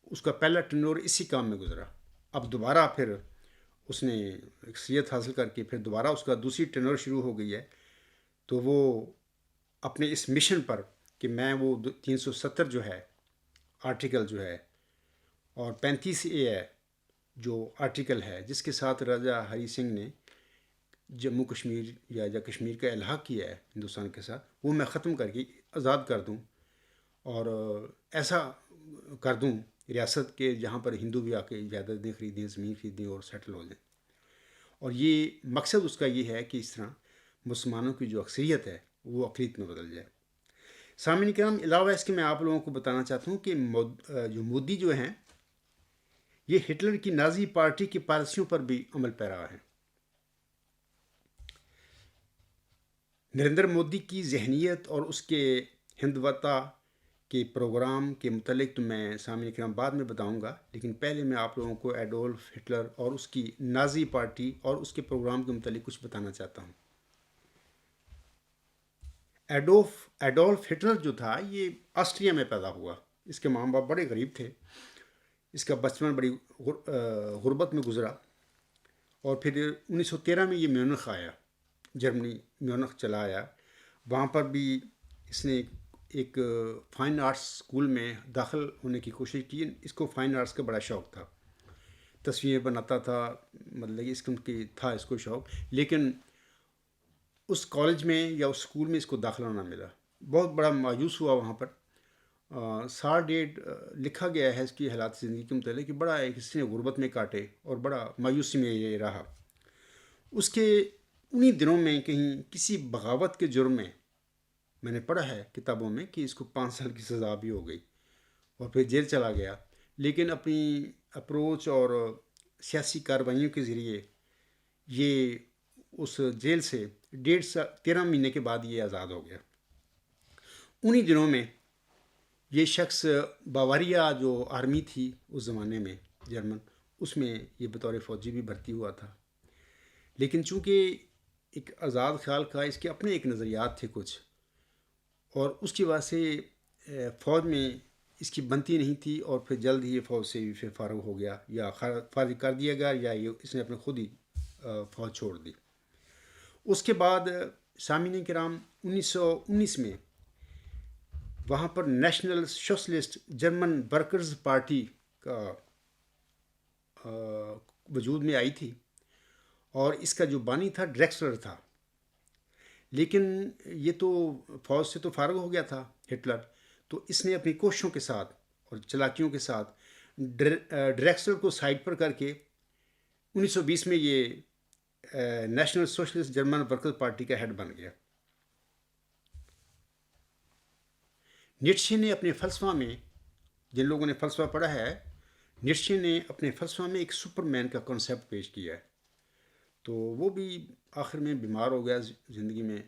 اس کا پہلا ٹرنور اسی کام میں گزرا. اب دوبارہ پھر اس نے اکثریت حاصل کر کے پھر دوبارہ اس کا دوسری ٹرنور شروع ہو گئی ہے. تو وہ اپنے اس مشن پر کہ میں وہ 370 جو ہے آرٹیکل جو ہے، اور 35A ہے جو آرٹیکل ہے جس کے ساتھ راجہ ہری سنگھ نے جموں کشمیر یا کشمیر کا الحاق کیا ہے ہندوستان کے ساتھ، وہ میں ختم کر کے آزاد کر دوں، اور ایسا کر دوں ریاست کے جہاں پر ہندو بھی آ کے جائیدادیں خریدیں، زمین خریدیں اور سیٹل ہو جائیں. اور یہ مقصد اس کا یہ ہے کہ اس طرح مسلمانوں کی جو اکثریت ہے وہ اقلیت میں بدل جائے. سامعین کرام، علاوہ اس کے میں آپ لوگوں کو بتانا چاہتا ہوں کہ جو مودی جو ہیں یہ ہٹلر کی نازی پارٹی کی پالیسیوں پر بھی عمل پیرا ہیں. نریندر مودی کی ذہنیت اور اس کے ہندوتا کے پروگرام کے متعلق تو میں سامعین کرام بعد میں بتاؤں گا، لیکن پہلے میں آپ لوگوں کو ایڈولف ہٹلر اور اس کی نازی پارٹی اور اس کے پروگرام کے متعلق کچھ بتانا چاہتا ہوں. ایڈولف ہٹلر جو تھا یہ آسٹریا میں پیدا ہوا. اس کے ماں باپ بڑے غریب تھے، اس کا بچپن بڑی غربت میں گزرا، اور پھر 1913 میں یہ میونخ آیا، جرمنی میونخ چلا آیا. وہاں پر بھی اس نے ایک فائن آرٹس اسکول میں داخل ہونے کی کوشش کی. اس کو فائن آرٹس کا بڑا شوق تھا، تصویریں بناتا تھا، مطلب اس کی تھا اس کو شوق. لیکن اس کالج میں یا اس اسکول میں اس کو داخلہ نہ ملا. بہت بڑا مایوس ہوا وہاں پر. سار ڈیٹ لکھا گیا ہے اس کی حالات زندگی کے متعلق کہ بڑا ایک اس نے غربت میں کاٹے اور بڑا مایوسی میں یہ رہا. اس کے انہی دنوں میں کہیں کسی بغاوت کے جرم میں نے پڑھا ہے کتابوں میں کہ اس کو 5 سال کی سزا بھی ہو گئی اور پھر جیل چلا گیا. لیکن اپنی اپروچ اور سیاسی کارروائیوں کے ذریعے یہ اس جیل سے 13 مہینے کے بعد یہ آزاد ہو گیا. انہی دنوں میں یہ شخص باواریا جو آرمی تھی اس زمانے میں جرمن، اس میں یہ بطور فوجی بھی بھرتی ہوا تھا. لیکن چونکہ ایک آزاد خیال کا اس کے اپنے ایک نظریات تھے کچھ، اور اس کی وجہ سے فوج میں اس کی بنتی نہیں تھی اور پھر جلد ہی یہ فوج سے پھر فارغ ہو گیا یا فارغ کر دیا گیا یا یہ اس نے اپنے خود ہی فوج چھوڑ دی. اس کے بعد سامعین کرام 1919 میں وہاں پر national socialist German workers party کا وجود میں آئی تھی اور اس کا جو بانی تھا ڈریکسلر تھا. لیکن یہ تو فوج سے تو فارغ ہو گیا تھا ہٹلر، تو اس نے اپنی کوششوں کے ساتھ اور چلاکیوں کے ساتھ ڈریکسلر کو سائڈ پر کر کے 1920 میں یہ national socialist German workers party کا ہیڈ بن گیا. نیٹشے نے اپنے فلسفہ میں، جن لوگوں نے فلسفہ پڑھا ہے، نیٹشے نے اپنے فلسفہ میں ایک سپر مین کا کنسیپٹ پیش کیا ہے. تو وہ بھی آخر میں بیمار ہو گیا زندگی میں،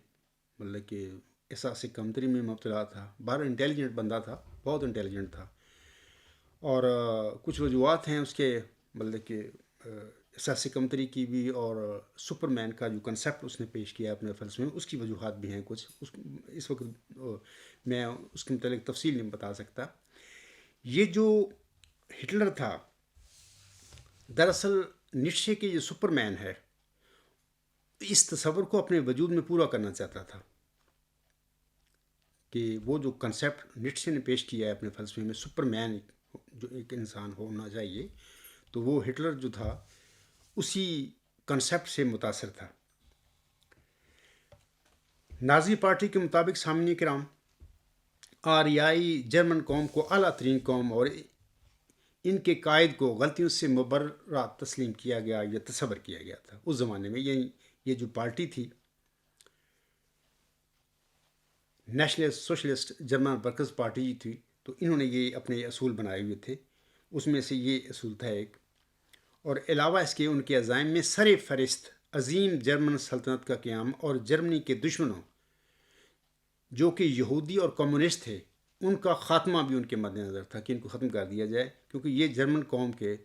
مطلب کہ احساس کمتری میں مبتلا تھا. باہر انٹیلیجنٹ بندہ تھا، بہت انٹیلیجنٹ تھا، اور کچھ وجوہات ہیں اس کے، مطلب کہ احساس کمتری کی بھی، اور سپر مین کا جو کنسیپٹ اس نے پیش کیا اپنے فلسفے میں اس کی وجوہات بھی ہیں کچھ. اس وقت میں اس کے متعلق تفصیل نہیں بتا سکتا. یہ جو ہٹلر تھا دراصل نیٹشے کے یہ سپر مین ہے، اس تصور کو اپنے وجود میں پورا کرنا چاہتا تھا کہ وہ جو کنسیپٹ نیٹشے نے پیش کیا ہے اپنے فلسفے میں، سپر مین جو ایک انسان ہونا چاہیے، تو وہ ہٹلر جو تھا اسی کنسیپٹ سے متاثر تھا. نازی پارٹی کے مطابق سامعین کرام، آریائی جرمن قوم کو اعلیٰ ترین قوم اور ان کے قائد کو غلطیوں سے مبرہ تسلیم کیا گیا یا تصور کیا گیا تھا اس زمانے میں. یہ جو پارٹی تھی national socialist German workers party تھی، تو انہوں نے یہ اپنے اصول بنائے ہوئے تھے. اس میں سے یہ اصول تھا ایک، اور علاوہ اس کے ان کے عزائم میں سر فہرست عظیم جرمن سلطنت کا قیام اور جرمنی کے دشمنوں جو کہ یہودی اور کمیونسٹ تھے ان کا خاتمہ بھی ان کے مد نظر تھا کہ ان کو ختم کر دیا جائے، کیونکہ یہ جرمن قوم کے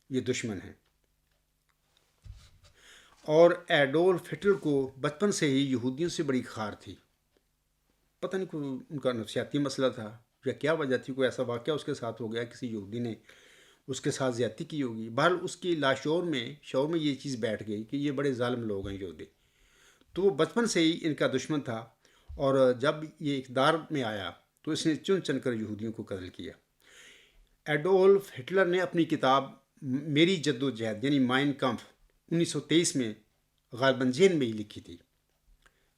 یہ دشمن ہیں. اور ایڈولف ہٹلر کو بچپن سے ہی یہودیوں سے بڑی خار تھی. پتہ نہیں کوئی ان کا نفسیاتی مسئلہ تھا یا کیا وجہ تھی، کوئی ایسا واقعہ اس کے ساتھ ہو گیا، کسی یہودی نے اس کے ساتھ زیادتی کی ہوگی. بہرحال اس کی لاشعور میں یہ چیز بیٹھ گئی کہ یہ بڑے ظالم لوگ ہیں یہودی. تو وہ بچپن سے ہی ان کا دشمن تھا، اور جب یہ اقتدار میں آیا تو اس نے چن کر یہودیوں کو قتل کیا. ایڈولف ہٹلر نے اپنی کتاب میری جد و جہد یعنی مائن کمف 1923 میں غالباً جیل میں ہی لکھی تھی.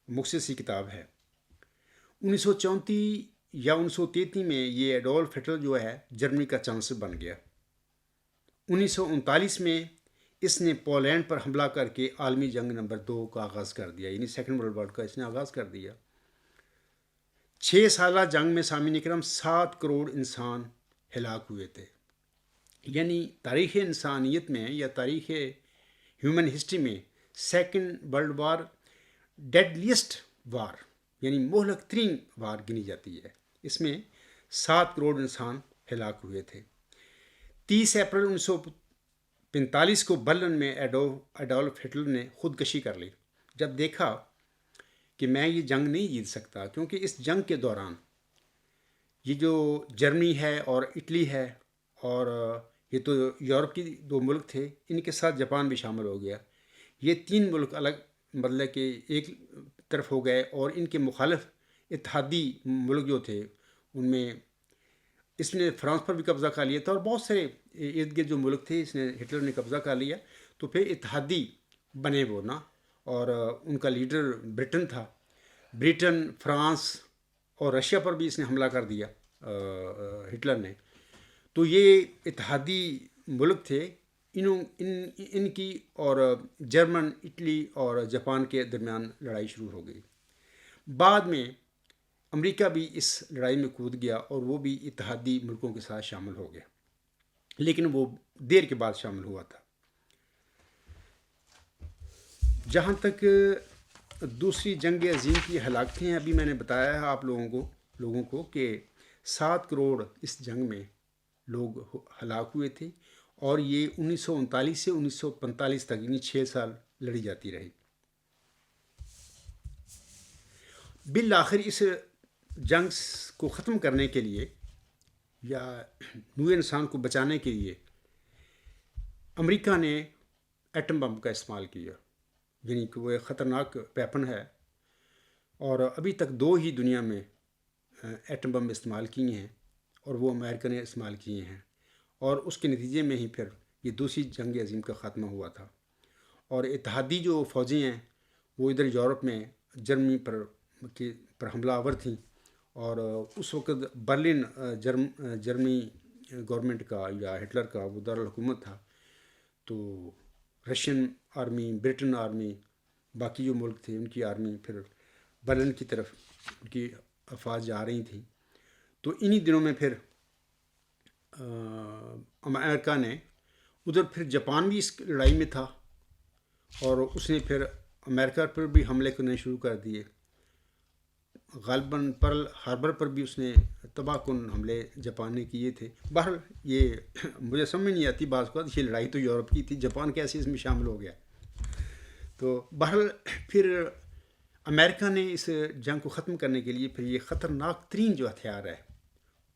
مختصر سی کتاب ہے. 1934 یا 1933 میں یہ ایڈولف ہٹلر جو ہے جرمنی کا چانسلر بن گیا. 1939 میں اس نے پولینڈ پر حملہ کر کے عالمی جنگ نمبر 2 کا آغاز کر دیا، یعنی سیکنڈ ورلڈ وار کا اس نے آغاز کر دیا. 6 سالہ جنگ میں سامعین کرام 7 کروڑ انسان ہلاک ہوئے تھے. یعنی تاریخ انسانیت میں یا تاریخ ہیومن ہسٹری میں سیکنڈ ورلڈ وار ڈیڈلیسٹ وار یعنی مہلک ترین وار گنی جاتی ہے. اس میں 7 کروڑ انسان ہلاک ہوئے تھے. 30 اپریل 1945 کو برلن میں ایڈولف ہٹلر نے خودکشی کر لی جب دیکھا کہ میں یہ جنگ نہیں جیت سکتا، کیونکہ اس جنگ کے دوران یہ جو جرمنی ہے اور اٹلی ہے اور یہ تو یورپ کی 2 ملک تھے، ان کے ساتھ جاپان بھی شامل ہو گیا. یہ 3 ملک الگ مطلب کہ ایک طرف ہو گئے، اور ان کے مخالف اتحادی ملک جو تھے ان میں اس نے فرانس پر بھی قبضہ کر لیا تھا، اور بہت سارے ارد گرد جو ملک تھے اس نے ہٹلر نے قبضہ کر لیا. تو پھر اتحادی بنے وہ نا، اور ان کا لیڈر برٹن تھا. برٹن، فرانس اور رشیا پر بھی اس نے حملہ کر دیا ہٹلر نے. تو یہ اتحادی ملک تھے. ان کی اور جرمن، اٹلی اور جاپان کے درمیان لڑائی شروع ہو گئی. بعد میں امریکہ بھی اس لڑائی میں کود گیا اور وہ بھی اتحادی ملکوں کے ساتھ شامل ہو گیا، لیکن وہ دیر کے بعد شامل ہوا تھا. جہاں تک دوسری جنگ عظیم کی ہلاکتیں ہیں، ابھی میں نے بتایا ہے آپ لوگوں کو کہ 7 کروڑ اس جنگ میں لوگ ہلاک ہوئے تھے، اور یہ 1939 سے 1945 تک، یعنی 6 سال لڑی جاتی رہی. بالآخر اس جنگ کو ختم کرنے کے لیے یا نوع انسان کو بچانے کے لیے امریکہ نے ایٹم بم کا استعمال کیا، یعنی کہ وہ ایک خطرناک ویپن ہے. اور ابھی تک 2 ہی دنیا میں ایٹم بم استعمال کیے ہیں، اور وہ امریکہ نے استعمال کیے ہیں، اور اس کے نتیجے میں ہی پھر یہ دوسری جنگ عظیم کا خاتمہ ہوا تھا. اور اتحادی جو فوجیں ہیں وہ ادھر یورپ میں جرمنی پر حملہ آور تھیں، اور اس وقت برلن جرمنی گورنمنٹ کا یا ہٹلر کا وہ دارالحکومت تھا. تو رشین آرمی، برٹن آرمی، باقی جو ملک تھے ان کی آرمی پھر برلن کی طرف ان کی افواج جا رہی تھیں. تو انہی دنوں میں پھر امریکہ نے ادھر، پھر جاپان بھی اس لڑائی میں تھا، اور اس نے پھر امریکہ پر بھی حملے کرنے شروع کر دیے. غالباً پرل ہاربر پر بھی اس نے تباہ کن حملے جاپان نے کیے تھے. بہرحال یہ مجھے سمجھ نہیں آتی بعض اوقات، یہ لڑائی تو یورپ کی تھی، جاپان کیسے اس میں شامل ہو گیا. تو بہرحال پھر امریکہ نے اس جنگ کو ختم کرنے کے لیے پھر یہ خطرناک ترین جو ہتھیار ہے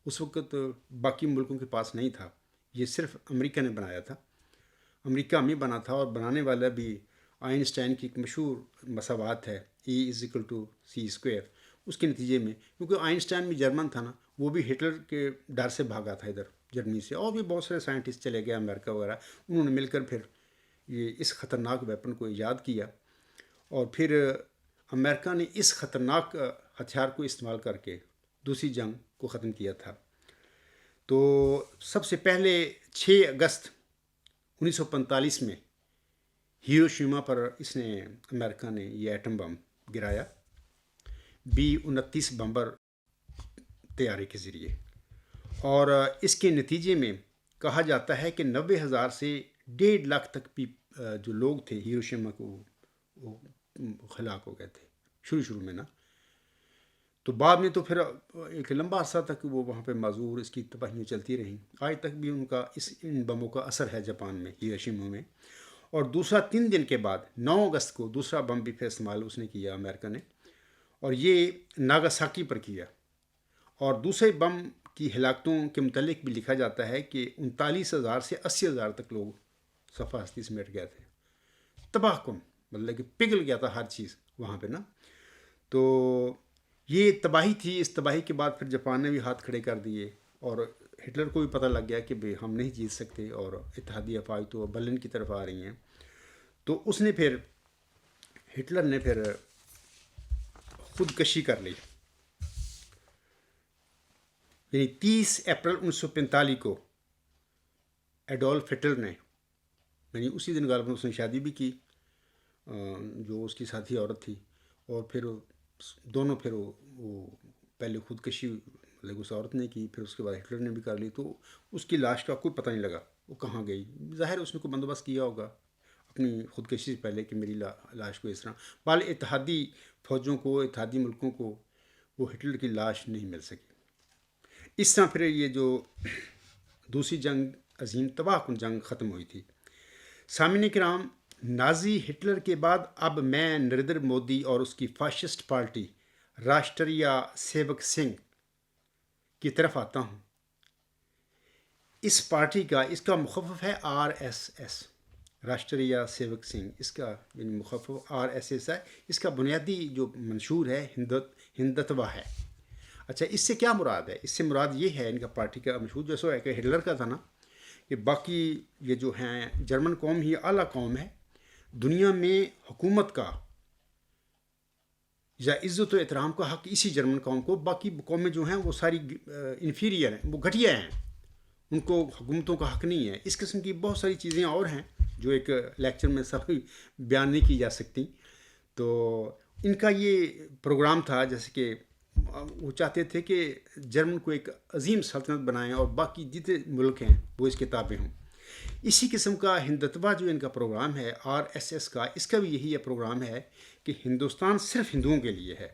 اس وقت باقی ملکوں کے پاس نہیں تھا، یہ صرف امریکہ نے بنایا تھا. امریکہ میں بنا تھا، اور بنانے والا بھی آئنسٹائن کی ایک مشہور مساوات ہے E=c². اس کے نتیجے میں، کیونکہ آئنسٹائن بھی جرمن تھا نا، وہ بھی ہٹلر کے ڈر سے بھاگا تھا ادھر جرمنی سے، اور بھی بہت سارے سائنٹسٹ چلے گئے امریکہ وغیرہ، انہوں نے مل کر پھر یہ اس خطرناک ویپن کو ایجاد کیا. اور پھر امریکہ نے اس خطرناک ہتھیار کو استعمال کر کے دوسری جنگ کو ختم کیا تھا. تو سب سے پہلے 6 اگست 1945 میں ہیروشیما پر اس نے امریکہ نے یہ ایٹم بم گرایا B-29 بمبر طیارے کے ذریعے. اور اس کے نتیجے میں کہا جاتا ہے کہ 90,000 سے 1.5 لاکھ تک بھی جو لوگ تھے ہیروشیما کو وہ ہلاک ہو گئے تھے شروع میں نا. تو بعد میں تو پھر ایک لمبا عرصہ تک وہ وہاں پہ معذور، اس کی تباہیاں چلتی رہیں. آج تک بھی ان بموں کا اثر ہے جاپان میں، ہیروشیما میں. اور دوسرا 3 دن کے بعد 9 اگست کو دوسرا بم بھی پھر استعمال اس نے کیا امریکہ نے، اور یہ ناگاساکی پر کیا. اور دوسرے بم کی ہلاکتوں کے متعلق بھی لکھا جاتا ہے کہ 39,000 سے 80,000 تک لوگ صفحہ ہستی سمیٹ گئے تھے. تباہ کن، مطلب کہ پگھل گیا تھا ہر چیز وہاں پہ نا. تو یہ تباہی تھی. اس تباہی کے بعد پھر جاپان نے بھی ہاتھ کھڑے کر دیے، اور ہٹلر کو بھی پتہ لگ گیا کہ بھئی ہم نہیں جیت سکتے، اور اتحادی افواج تو برلن کی طرف آ رہی ہیں. تو اس نے پھر ہٹلر نے پھر خودکشی کر لی. یعنی 30 اپریل 1945 کو ایڈولف ہٹلر نے، یعنی اسی دن غالباً اس نے شادی بھی کی جو اس کی ساتھی عورت تھی، اور پھر دونوں پھر وہ پہلے خودکشی مطلب اس عورت نے کی، پھر اس کے بعد ہٹلر نے بھی کر لی. تو اس کی لاش کا کوئی پتہ نہیں لگا وہ کہاں گئی. ظاہر اس نے کوئی بندوبست کیا ہوگا اپنی خودکشی سے پہلے کہ میری لاش کو اس طرح. بال اتحادی فوجوں کو، اتحادی ملکوں کو وہ ہٹلر کی لاش نہیں مل سکی. اس طرح پھر یہ جو دوسری جنگ عظیم تباہ کن جنگ ختم ہوئی تھی. سامعین کرام، نازی ہٹلر کے بعد اب میں نریندر مودی اور اس کی fascist party Rashtriya civic Singh کی طرف آتا ہوں. اس پارٹی کا، اس کا مخفف ہے RSS، راشٹریہ سیوک سنگھ. اس کا یعنی مخفف RSS ہے. اس کا بنیادی جو منشور ہے ہندتوا ہے. اچھا، اس سے کیا مراد ہے؟ اس سے مراد یہ ہے ان کا پارٹی کا منشور جیسا ہے کہ ہٹلر کا تھا نا، کہ باقی یہ جو ہیں جرمن قوم ہی اعلیٰ قوم ہے، دنیا میں حکومت کا یا عزت و احترام کا حق اسی جرمن قوم کو، باقی قومیں جو ہیں وہ ساری انفیریئر ہیں، وہ گھٹیا ہیں، ان کو حکومتوں کا حق نہیں ہے. اس قسم کی بہت ساری چیزیں اور ہیں جو ایک لیکچر میں سب بیان نہیں کی جا سکتی. تو ان کا یہ پروگرام تھا، جیسے کہ وہ چاہتے تھے کہ جرمن کو ایک عظیم سلطنت بنائیں اور باقی جتنے ملک ہیں وہ اس کے تابع ہوں. اسی قسم کا ہندتوا جو ان کا پروگرام ہے RSS کا، اس کا بھی یہی پروگرام ہے کہ ہندوستان صرف ہندوؤں کے لیے ہے.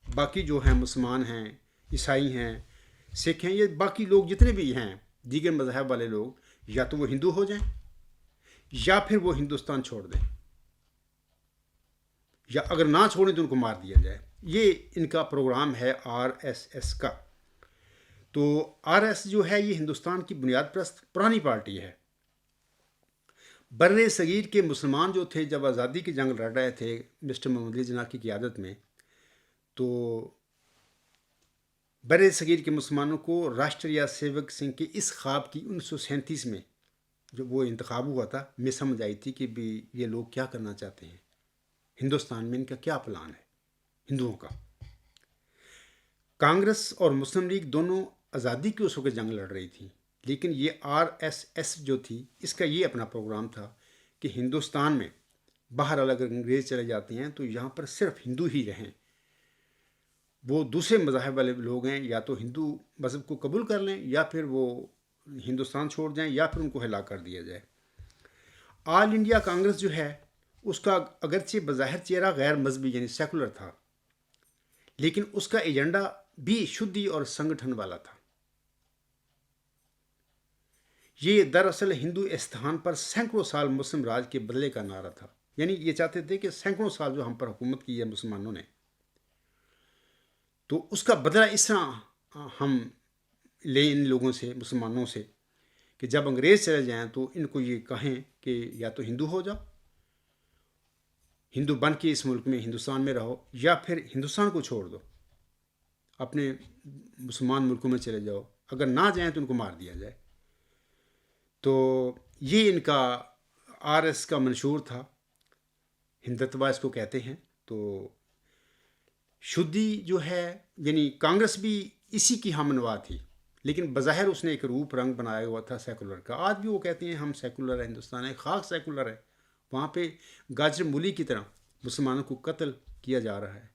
باقی جو ہیں مسلمان ہیں، عیسائی ہیں، سکھ ہیں، یہ باقی لوگ جتنے بھی ہیں دیگر مذہب والے لوگ، یا تو وہ ہندو ہو جائیں یا پھر وہ ہندوستان چھوڑ دیں، یا اگر نہ چھوڑیں تو ان کو مار دیا جائے. یہ ان کا پروگرام ہے RSS کا. تو RS جو ہے یہ ہندوستان کی بنیاد پرست پرانی پارٹی ہے. بر صغیر کے مسلمان جو تھے جب آزادی کی جنگ لڑ رہے تھے مسٹر محمد علی جناح کی قیادت میں، تو بر صغیر کے مسلمانوں کو راشٹریہ سیوک سنگھ کے اس خواب کی 1937 میں جب وہ انتخاب ہوا تھا میں سمجھ آئی تھی کہ بھی یہ لوگ کیا کرنا چاہتے ہیں ہندوستان میں، ان کا کیا پلان ہے ہندوؤں کا. کانگریس اور مسلم لیگ دونوں آزادی کی اس وقت جنگ لڑ رہی تھی، لیکن یہ RSS جو تھی اس کا یہ اپنا پروگرام تھا کہ ہندوستان میں باہر اگر انگریز چلے جاتے ہیں تو یہاں پر صرف ہندو ہی رہیں. وہ دوسرے مذاہب والے لوگ ہیں یا تو ہندو مذہب کو قبول کر لیں یا پھر وہ ہندوستان چھوڑ جائیں یا پھر ان کو ہلاک کر دیا جائے. آل انڈیا کانگریس جو ہے اس کا اگرچہ بظاہر چہرہ غیر مذہبی یعنی سیکولر تھا، لیکن اس کا ایجنڈا بھی شدھی اور سنگٹھن والا تھا. یہ دراصل ہندو استحان پر سینکڑوں سال مسلم راج کے بدلے کا نعرہ تھا. یعنی یہ چاہتے تھے کہ سینکڑوں سال جو ہم پر حکومت کی ہے مسلمانوں نے، تو اس کا بدلہ اس طرح ہم لیں ان لوگوں سے، مسلمانوں سے، کہ جب انگریز چلے جائیں تو ان کو یہ کہیں کہ یا تو ہندو ہو جاؤ، ہندو بن کے اس ملک میں ہندوستان میں رہو، یا پھر ہندوستان کو چھوڑ دو، اپنے مسلمان ملکوں میں چلے جاؤ، اگر نہ جائیں تو ان کو مار دیا جائے. تو یہ ان کا RS کا منشور تھا، ہندتوا اس کو کہتے ہیں. تو شدھی جو ہے یعنی کانگریس بھی اسی کی ہم نوا تھی، لیکن بظاہر اس نے ایک روپ رنگ بنایا ہوا تھا سیکولر کا. آج بھی وہ کہتے ہیں ہم سیکولر ہے، ہندوستان ہے، خاص سیکولر ہے. وہاں پہ گاجر مولی کی طرح مسلمانوں کو قتل کیا جا رہا ہے،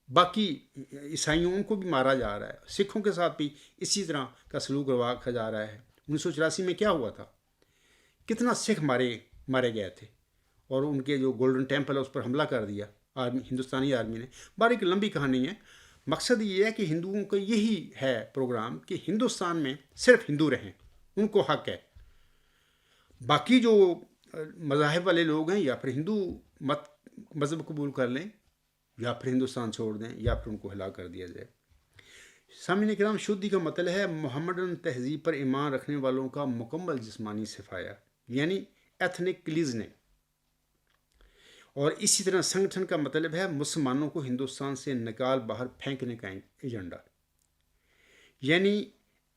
باقی عیسائیوں کو بھی مارا جا رہا ہے، سکھوں کے ساتھ بھی اسی طرح کا سلوک رکھا جا رہا ہے. 1984 میں کیا ہوا تھا، کتنا سکھ مارے گئے تھے، اور ان کے جو گولڈن ٹیمپل ہے اس پر حملہ کر دیا ہندوستانی آرمی نے. باری ایک لمبی کہانی ہے. مقصد یہ ہے کہ ہندوؤں کا یہی ہے پروگرام کہ ہندوستان میں صرف ہندو رہیں، ان کو حق ہے. باقی جو مذاہب والے لوگ ہیں یا پھر ہندو مذہب قبول کر لیں یا پھر ہندوستان چھوڑ دیں یا پھر ان کو ہلاک کر دیا جائے. سامعین کرام، شدھی کا مطلب ہے محمدن تہذیب پر ایمان رکھنے والوں کا مکمل جسمانی صفایا، یعنی ایتھنک کلیزنگ. اور اسی طرح سنگٹھن کا مطلب ہے مسلمانوں کو ہندوستان سے نکال باہر پھینکنے کا ایجنڈا، یعنی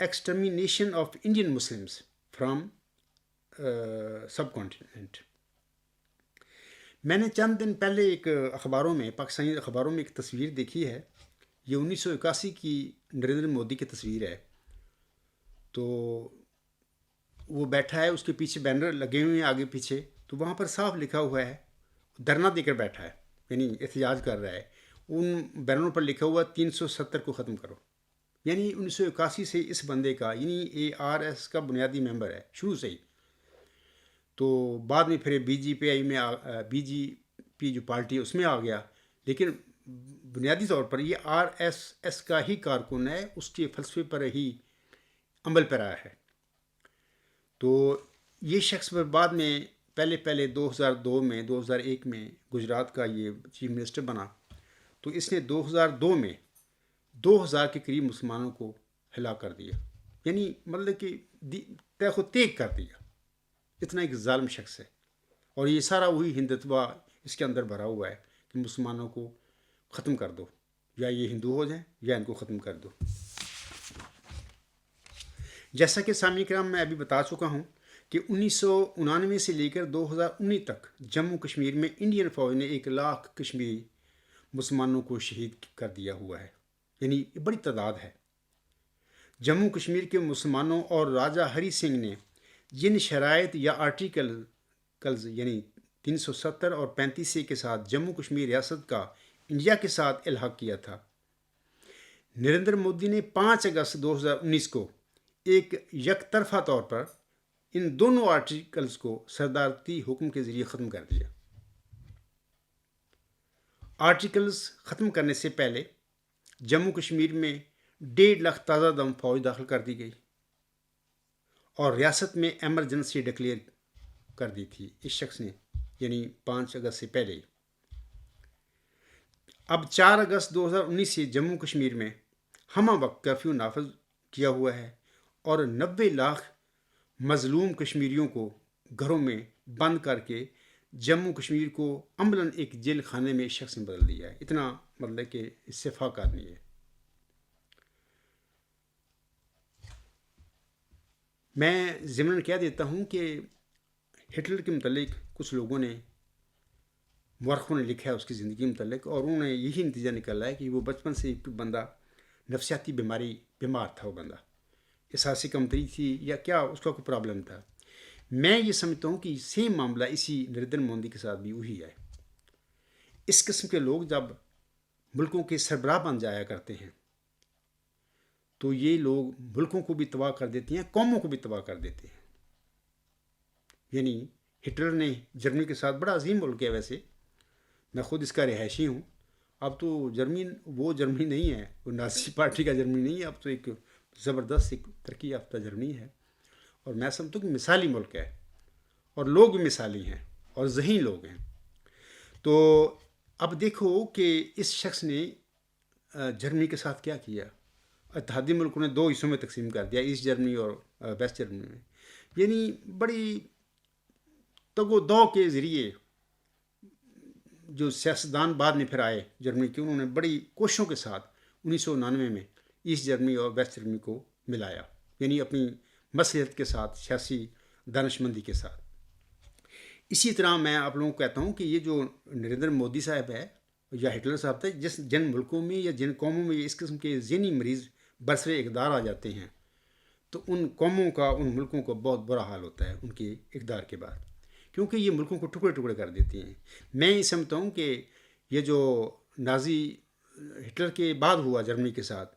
extermination of Indian Muslims from subcontinent. میں نے چند دن پہلے ایک اخباروں میں، پاکستانی اخباروں میں ایک تصویر دیکھی ہے. یہ 1981 کی نریندر مودی کی تصویر ہے. تو وہ بیٹھا ہے، اس کے پیچھے بینر لگے ہوئے ہیں آگے پیچھے، تو وہاں پر صاف لکھا ہوا ہے، دھرنا دے کر بیٹھا ہے یعنی احتجاج کر رہا ہے. ان بینروں پر لکھا ہوا 370 کو ختم کرو. یعنی 1981 سے اس بندے کا، یعنی RS کا بنیادی ممبر ہے شروع سے ہی. تو بعد میں پھر بی جے پی جو پارٹی ہے اس میں آ گیا، لیکن بنیادی طور پر یہ RSS کا ہی کارکن ہے، اس کے فلسفے پر ہی عمل پر آیا ہے. تو یہ شخص بعد میں پہلے 2001 میں گجرات کا یہ چیف منسٹر بنا. تو اس نے 2002 میں 2000 کے قریب مسلمانوں کو ہلاک کر دیا، یعنی مطلب کہ تیخ و تیگ کر دیا. اتنا ایک ظالم شخص ہے. اور یہ سارا وہی ہندتوا اس کے اندر بھرا ہوا ہے کہ مسلمانوں کو ختم کر دو، یا یہ ہندو ہو جائیں یا ان کو ختم کر دو. جیسا کہ سامعین کرام میں ابھی بتا چکا ہوں کہ 1999 سے لے کر 2019 تک جموں کشمیر میں انڈین فوج نے 1 لاکھ کشمیری مسلمانوں کو شہید کر دیا ہوا ہے، یعنی یہ بڑی تعداد ہے۔ جموں کشمیر کے مسلمانوں اور راجہ ہری سنگھ نے جن شرائط یا آرٹیکلز یعنی 370 اور 35 کے ساتھ جموں کشمیر ریاست کا انڈیا کے ساتھ الحاق کیا تھا، نریندر مودی نے 5 اگست 2019 کو ایک یک طرفہ طور پر ان دونوں آرٹیکلز کو صدارتی حکم کے ذریعے ختم کر دیا۔ آرٹیکلز ختم کرنے سے پہلے جموں کشمیر میں 1.5 لاکھ تازہ دم فوج داخل کر دی گئی اور ریاست میں ایمرجنسی ڈکلیئر کر دی تھی اس شخص نے، یعنی 5 اگست سے پہلے ہی۔ اب 4 اگست 2019 سے جموں کشمیر میں ہمہ وقت کرفیو نافذ کیا ہوا ہے اور 90 لاکھ مظلوم کشمیریوں کو گھروں میں بند کر کے جموں کشمیر کو عملاً ایک جیل خانے میں اس شخص نے بدل دیا ہے۔ اتنا مطلب کہ اس سے فاق آدمی ہے۔ میں ضمن کہہ دیتا ہوں کہ ہٹلر کے متعلق کچھ لوگوں نے، مورخوں نے لکھا ہے اس کی زندگی متعلق، اور انہوں نے یہی نتیجہ نکالا ہے کہ وہ بچپن سے ایک بندہ نفسیاتی بیمار تھا، وہ بندہ احساسی کمتری تھی یا کیا اس کا کوئی پرابلم تھا۔ میں یہ سمجھتا ہوں کہ سیم معاملہ اسی نریندر مودی کے ساتھ بھی وہی ہے۔ اس قسم کے لوگ جب ملکوں کے سربراہ بن جایا کرتے ہیں تو یہ لوگ ملکوں کو بھی تباہ کر دیتے ہیں، قوموں کو بھی تباہ کر دیتے ہیں۔ یعنی ہٹلر نے جرمنی کے ساتھ، بڑا عظیم ملک ہے ویسے، میں خود اس کا رہائشی ہوں، اب تو جرمنی وہ جرمنی نہیں ہے، وہ نازی پارٹی کا جرمنی نہیں ہے، اب تو ایک زبردست ایک ترقی یافتہ جرمنی ہے، اور میں سمجھتا ہوں کہ مثالی ملک ہے اور لوگ بھی مثالی ہیں اور ذہین لوگ ہیں۔ تو اب دیکھو کہ اس شخص نے جرمنی کے ساتھ کیا کیا۔ اتحادی ملکوں نے 2 حصوں میں تقسیم کر دیا، ایسٹ جرمنی اور ویسٹ جرمنی میں، یعنی بڑی تگ و دو کے ذریعے جو سیاستدان بعد میں پھر آئے جرمنی کے، انہوں نے بڑی کوششوں کے ساتھ 1999 میں ایسٹ جرمنی اور ویسٹ جرمنی کو ملایا، یعنی اپنی مصلحت کے ساتھ، سیاسی دانش مندی کے ساتھ۔ اسی طرح میں آپ لوگوں کو کہتا ہوں کہ یہ جو نریندر مودی صاحب ہے یا ہٹلر صاحب تھے، جن ملکوں میں یا جن قوموں میں اس قسم کے ذہنی مریض برسر اقدار آ جاتے ہیں تو ان قوموں کا، ان ملکوں کا بہت برا حال ہوتا ہے ان کے اقدار کے بعد، کیونکہ یہ ملکوں کو ٹکڑے ٹکڑے کر دیتی ہیں۔ میں یہ سمجھتا ہوں کہ یہ جو نازی ہٹلر کے بعد ہوا جرمنی کے ساتھ،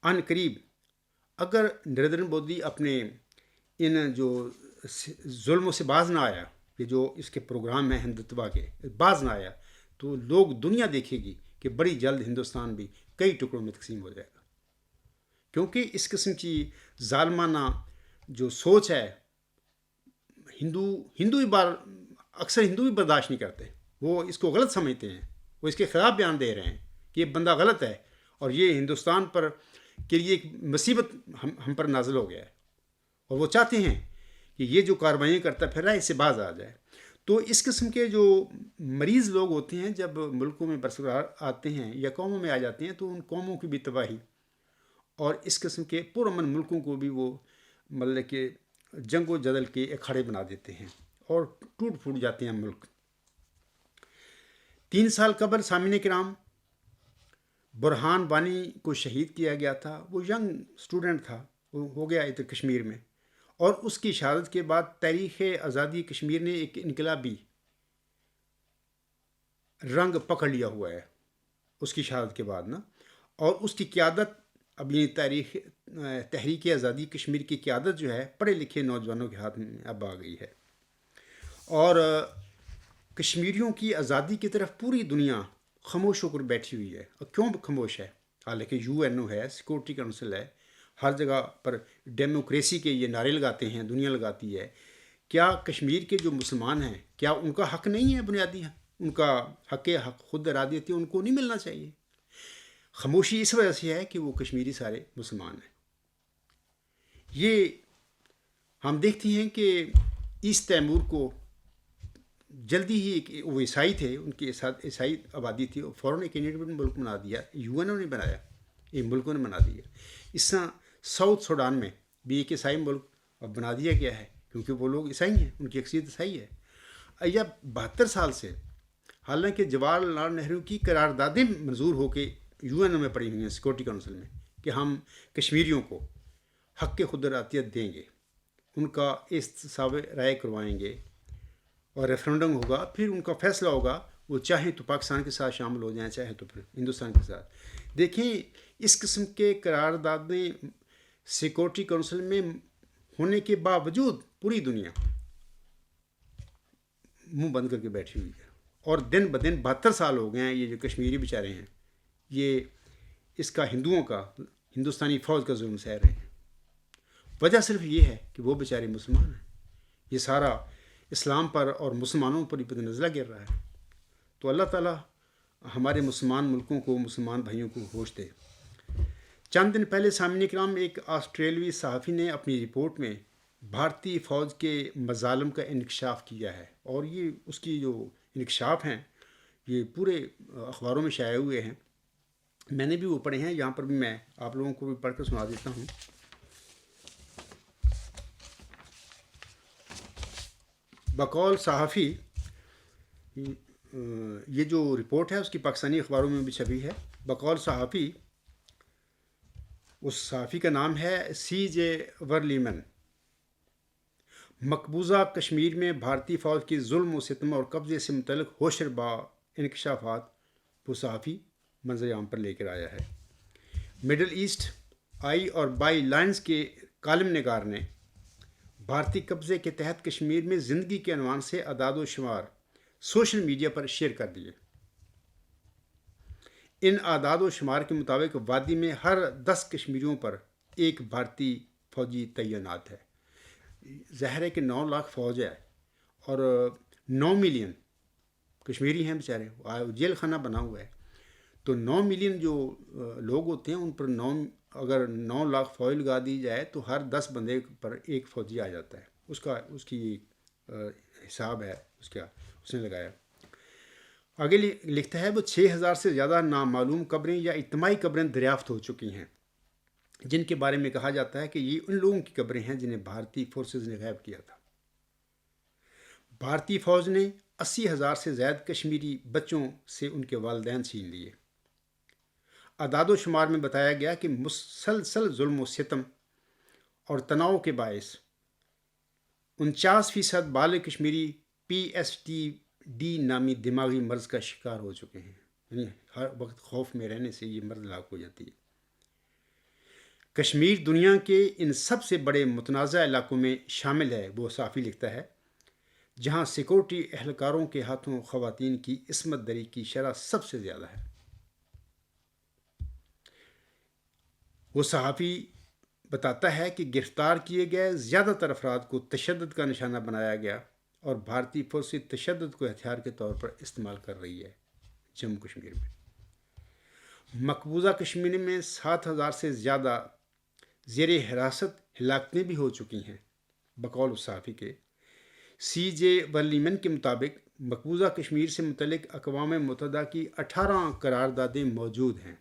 عن قریب اگر نریندر مودی اپنے ان جو ظلموں سے باز نہ آیا، یہ جو اس کے پروگرام ہیں ہندوتوا کے، باز نہ آیا، تو لوگ دنیا دیکھے گی کہ بڑی جلد ہندوستان بھی کئی ٹکڑوں میں تقسیم ہو جائے گا، کیونکہ اس قسم کی ظالمانہ جو سوچ ہے اکثر ہندو بھی برداشت نہیں کرتے، وہ اس کو غلط سمجھتے ہیں، وہ اس کے خلاف بیان دے رہے ہیں کہ یہ بندہ غلط ہے اور یہ ہندوستان پر کے لیے ایک مصیبت ہم پر نازل ہو گیا ہے، اور وہ چاہتے ہیں کہ یہ جو کاروائیاں کرتا پھر رہا ہے اس سے باز آ جائے۔ تو اس قسم کے جو مریض لوگ ہوتے ہیں جب ملکوں میں برقرار آتے ہیں یا قوموں میں آ جاتے ہیں تو ان قوموں کی بھی تباہی اور اس قسم کے پرامن ملکوں کو بھی وہ مطلب کہ جنگ و جدل کے اکھاڑے بنا دیتے ہیں اور ٹوٹ پھوٹ جاتے ہیں ملک۔ 3 سال قبل سامعین کرام برہان وانی کو شہید کیا گیا تھا، وہ ینگ اسٹوڈنٹ تھا، وہ ہو گیا ادھر کشمیر میں، اور اس کی شہادت کے بعد تاریخ آزادی کشمیر نے ایک انقلابی رنگ پکڑ لیا ہوا ہے اس کی شہادت کے بعد نا، اور اس کی قیادت اب یہ تحریک آزادی کشمیر کی قیادت جو ہے پڑھے لکھے نوجوانوں کے ہاتھ میں اب آ گئی ہے، اور کشمیریوں کی آزادی کی طرف پوری دنیا خاموش ہو کر بیٹھی ہوئی ہے۔ اور کیوں خاموش ہے؟ حالانکہ UN ہے، سیکورٹی کونسل ہے، ہر جگہ پر ڈیموکریسی کے یہ نعرے لگاتے ہیں، دنیا لگاتی ہے، کیا کشمیر کے جو مسلمان ہیں کیا ان کا حق نہیں ہے؟ بنیادی ان کا حق خود ارادیتی ان کو نہیں ملنا چاہیے؟ خاموشی اس وجہ سے ہے کہ وہ کشمیری سارے مسلمان ہیں۔ یہ ہم دیکھتے ہیں کہ ایسٹ تیمور کو جلدی ہی وہ عیسائی تھے، ان کی عیسائی آبادی تھی، اور فوراً ایک انڈیپینڈنٹ ملک بنا دیا، UN نے بنایا، یہ ملکوں نے بنا دیا۔ اس طرح ساؤتھ سوڈان میں بھی ایک عیسائی ملک اب بنا دیا گیا ہے، کیونکہ وہ لوگ عیسائی ہیں، ان کی اکثریت عیسائی ہے۔ یا 72 سال سے حالانکہ جواہر لال نہرو کی قراردادیں منظور ہو کے UN میں پڑی ہوئی ہیں، سیکورٹی کونسل میں، کہ ہم کشمیریوں کو حق خود ارادیت دیں گے، ان کا استصواب رائے کروائیں گے اور ریفرنڈم ہوگا، پھر ان کا فیصلہ ہوگا، وہ چاہیں تو پاکستان کے ساتھ شامل ہو جائیں، چاہیں تو پھر ہندوستان کے ساتھ۔ دیکھیں اس قسم کے قراردادیں سیکورٹی کونسل میں ہونے کے باوجود پوری دنیا منہ بند کر کے بیٹھی ہوئی ہے، اور دن بدن 72 سال ہو گئے ہیں یہ جو کشمیری بیچارے ہیں، یہ اس کا ہندوؤں کا، ہندوستانی فوج کا ظلم سہ رہے ہیں۔ وجہ صرف یہ ہے کہ وہ بیچارے مسلمان ہیں، یہ سارا اسلام پر اور مسلمانوں پر ہی پتہ نزلہ گر رہا ہے۔ تو اللہ تعالیٰ ہمارے مسلمان ملکوں کو، مسلمان بھائیوں کو ہوش دے۔ چند دن پہلے سامعین کرام ایک آسٹریلوی صحافی نے اپنی رپورٹ میں بھارتی فوج کے مظالم کا انکشاف کیا ہے، اور یہ اس کی جو انکشاف ہیں یہ پورے اخباروں میں شائع ہوئے ہیں، میں نے بھی وہ پڑھے ہیں، یہاں پر بھی میں آپ لوگوں کو بھی پڑھ کر سنا دیتا ہوں۔ بقول صحافی، یہ جو رپورٹ ہے اس کی پاکستانی اخباروں میں بھی چھپی ہے۔ بقول صحافی، اس صحافی کا نام ہے CJ ورلیمن، مقبوضہ کشمیر میں بھارتی فوج کی ظلم و ستم اور قبضے سے متعلق ہوشربا انکشافات وہ صحافی منظر عام پر لے کر آیا ہے۔ مڈل ایسٹ آئی اور بائی لائنز کے کالم نگار نے بھارتی قبضے کے تحت کشمیر میں زندگی کے عنوان سے اعداد و شمار سوشل میڈیا پر شیئر کر دیے۔ ان اعداد و شمار کے مطابق وادی میں ہر 10 کشمیریوں پر ایک بھارتی فوجی تعینات ہے۔ ظاہر ہے کہ 9 لاکھ فوج ہے اور 9 ملین کشمیری ہیں بیچارے، جیل خانہ بنا ہوا ہے، تو 9 ملین جو لوگ ہوتے ہیں ان پر اگر 9 لاکھ فوج لگا دی جائے تو ہر 10 بندے پر ایک فوجی آ جاتا ہے۔ اس کی حساب ہے اس نے لگایا۔ آگے لکھتا ہے وہ 6000 سے زیادہ نامعلوم قبریں یا اجتماعی قبریں دریافت ہو چکی ہیں، جن کے بارے میں کہا جاتا ہے کہ یہ ان لوگوں کی قبریں ہیں جنہیں بھارتی فورسز نے غائب کیا تھا۔ بھارتی فوج نے 80,000 سے زائد کشمیری بچوں سے ان کے والدین چھین لیے۔ اعداد و شمار میں بتایا گیا کہ مسلسل ظلم و ستم اور تناؤ کے باعث 49% بالغ کشمیری PTSD نامی دماغی مرض کا شکار ہو چکے ہیں، یعنی ہر وقت خوف میں رہنے سے یہ مرض لاحق ہو جاتی ہے۔ کشمیر دنیا کے ان سب سے بڑے متنازع علاقوں میں شامل ہے، وہ صحافی لکھتا ہے، جہاں سیکورٹی اہلکاروں کے ہاتھوں خواتین کی عصمت دری کی شرح سب سے زیادہ ہے۔ وہ صحافی بتاتا ہے کہ گرفتار کیے گئے زیادہ تر افراد کو تشدد کا نشانہ بنایا گیا اور بھارتی فوج تشدد کو ہتھیار کے طور پر استعمال کر رہی ہے۔ جموں کشمیر میں مقبوضہ کشمیر میں 7,000 سے زیادہ زیر حراست ہلاکتیں بھی ہو چکی ہیں۔ بقول صحافی کے CJ ورلیمن کے مطابق مقبوضہ کشمیر سے متعلق اقوام متحدہ کی 18 قراردادیں موجود ہیں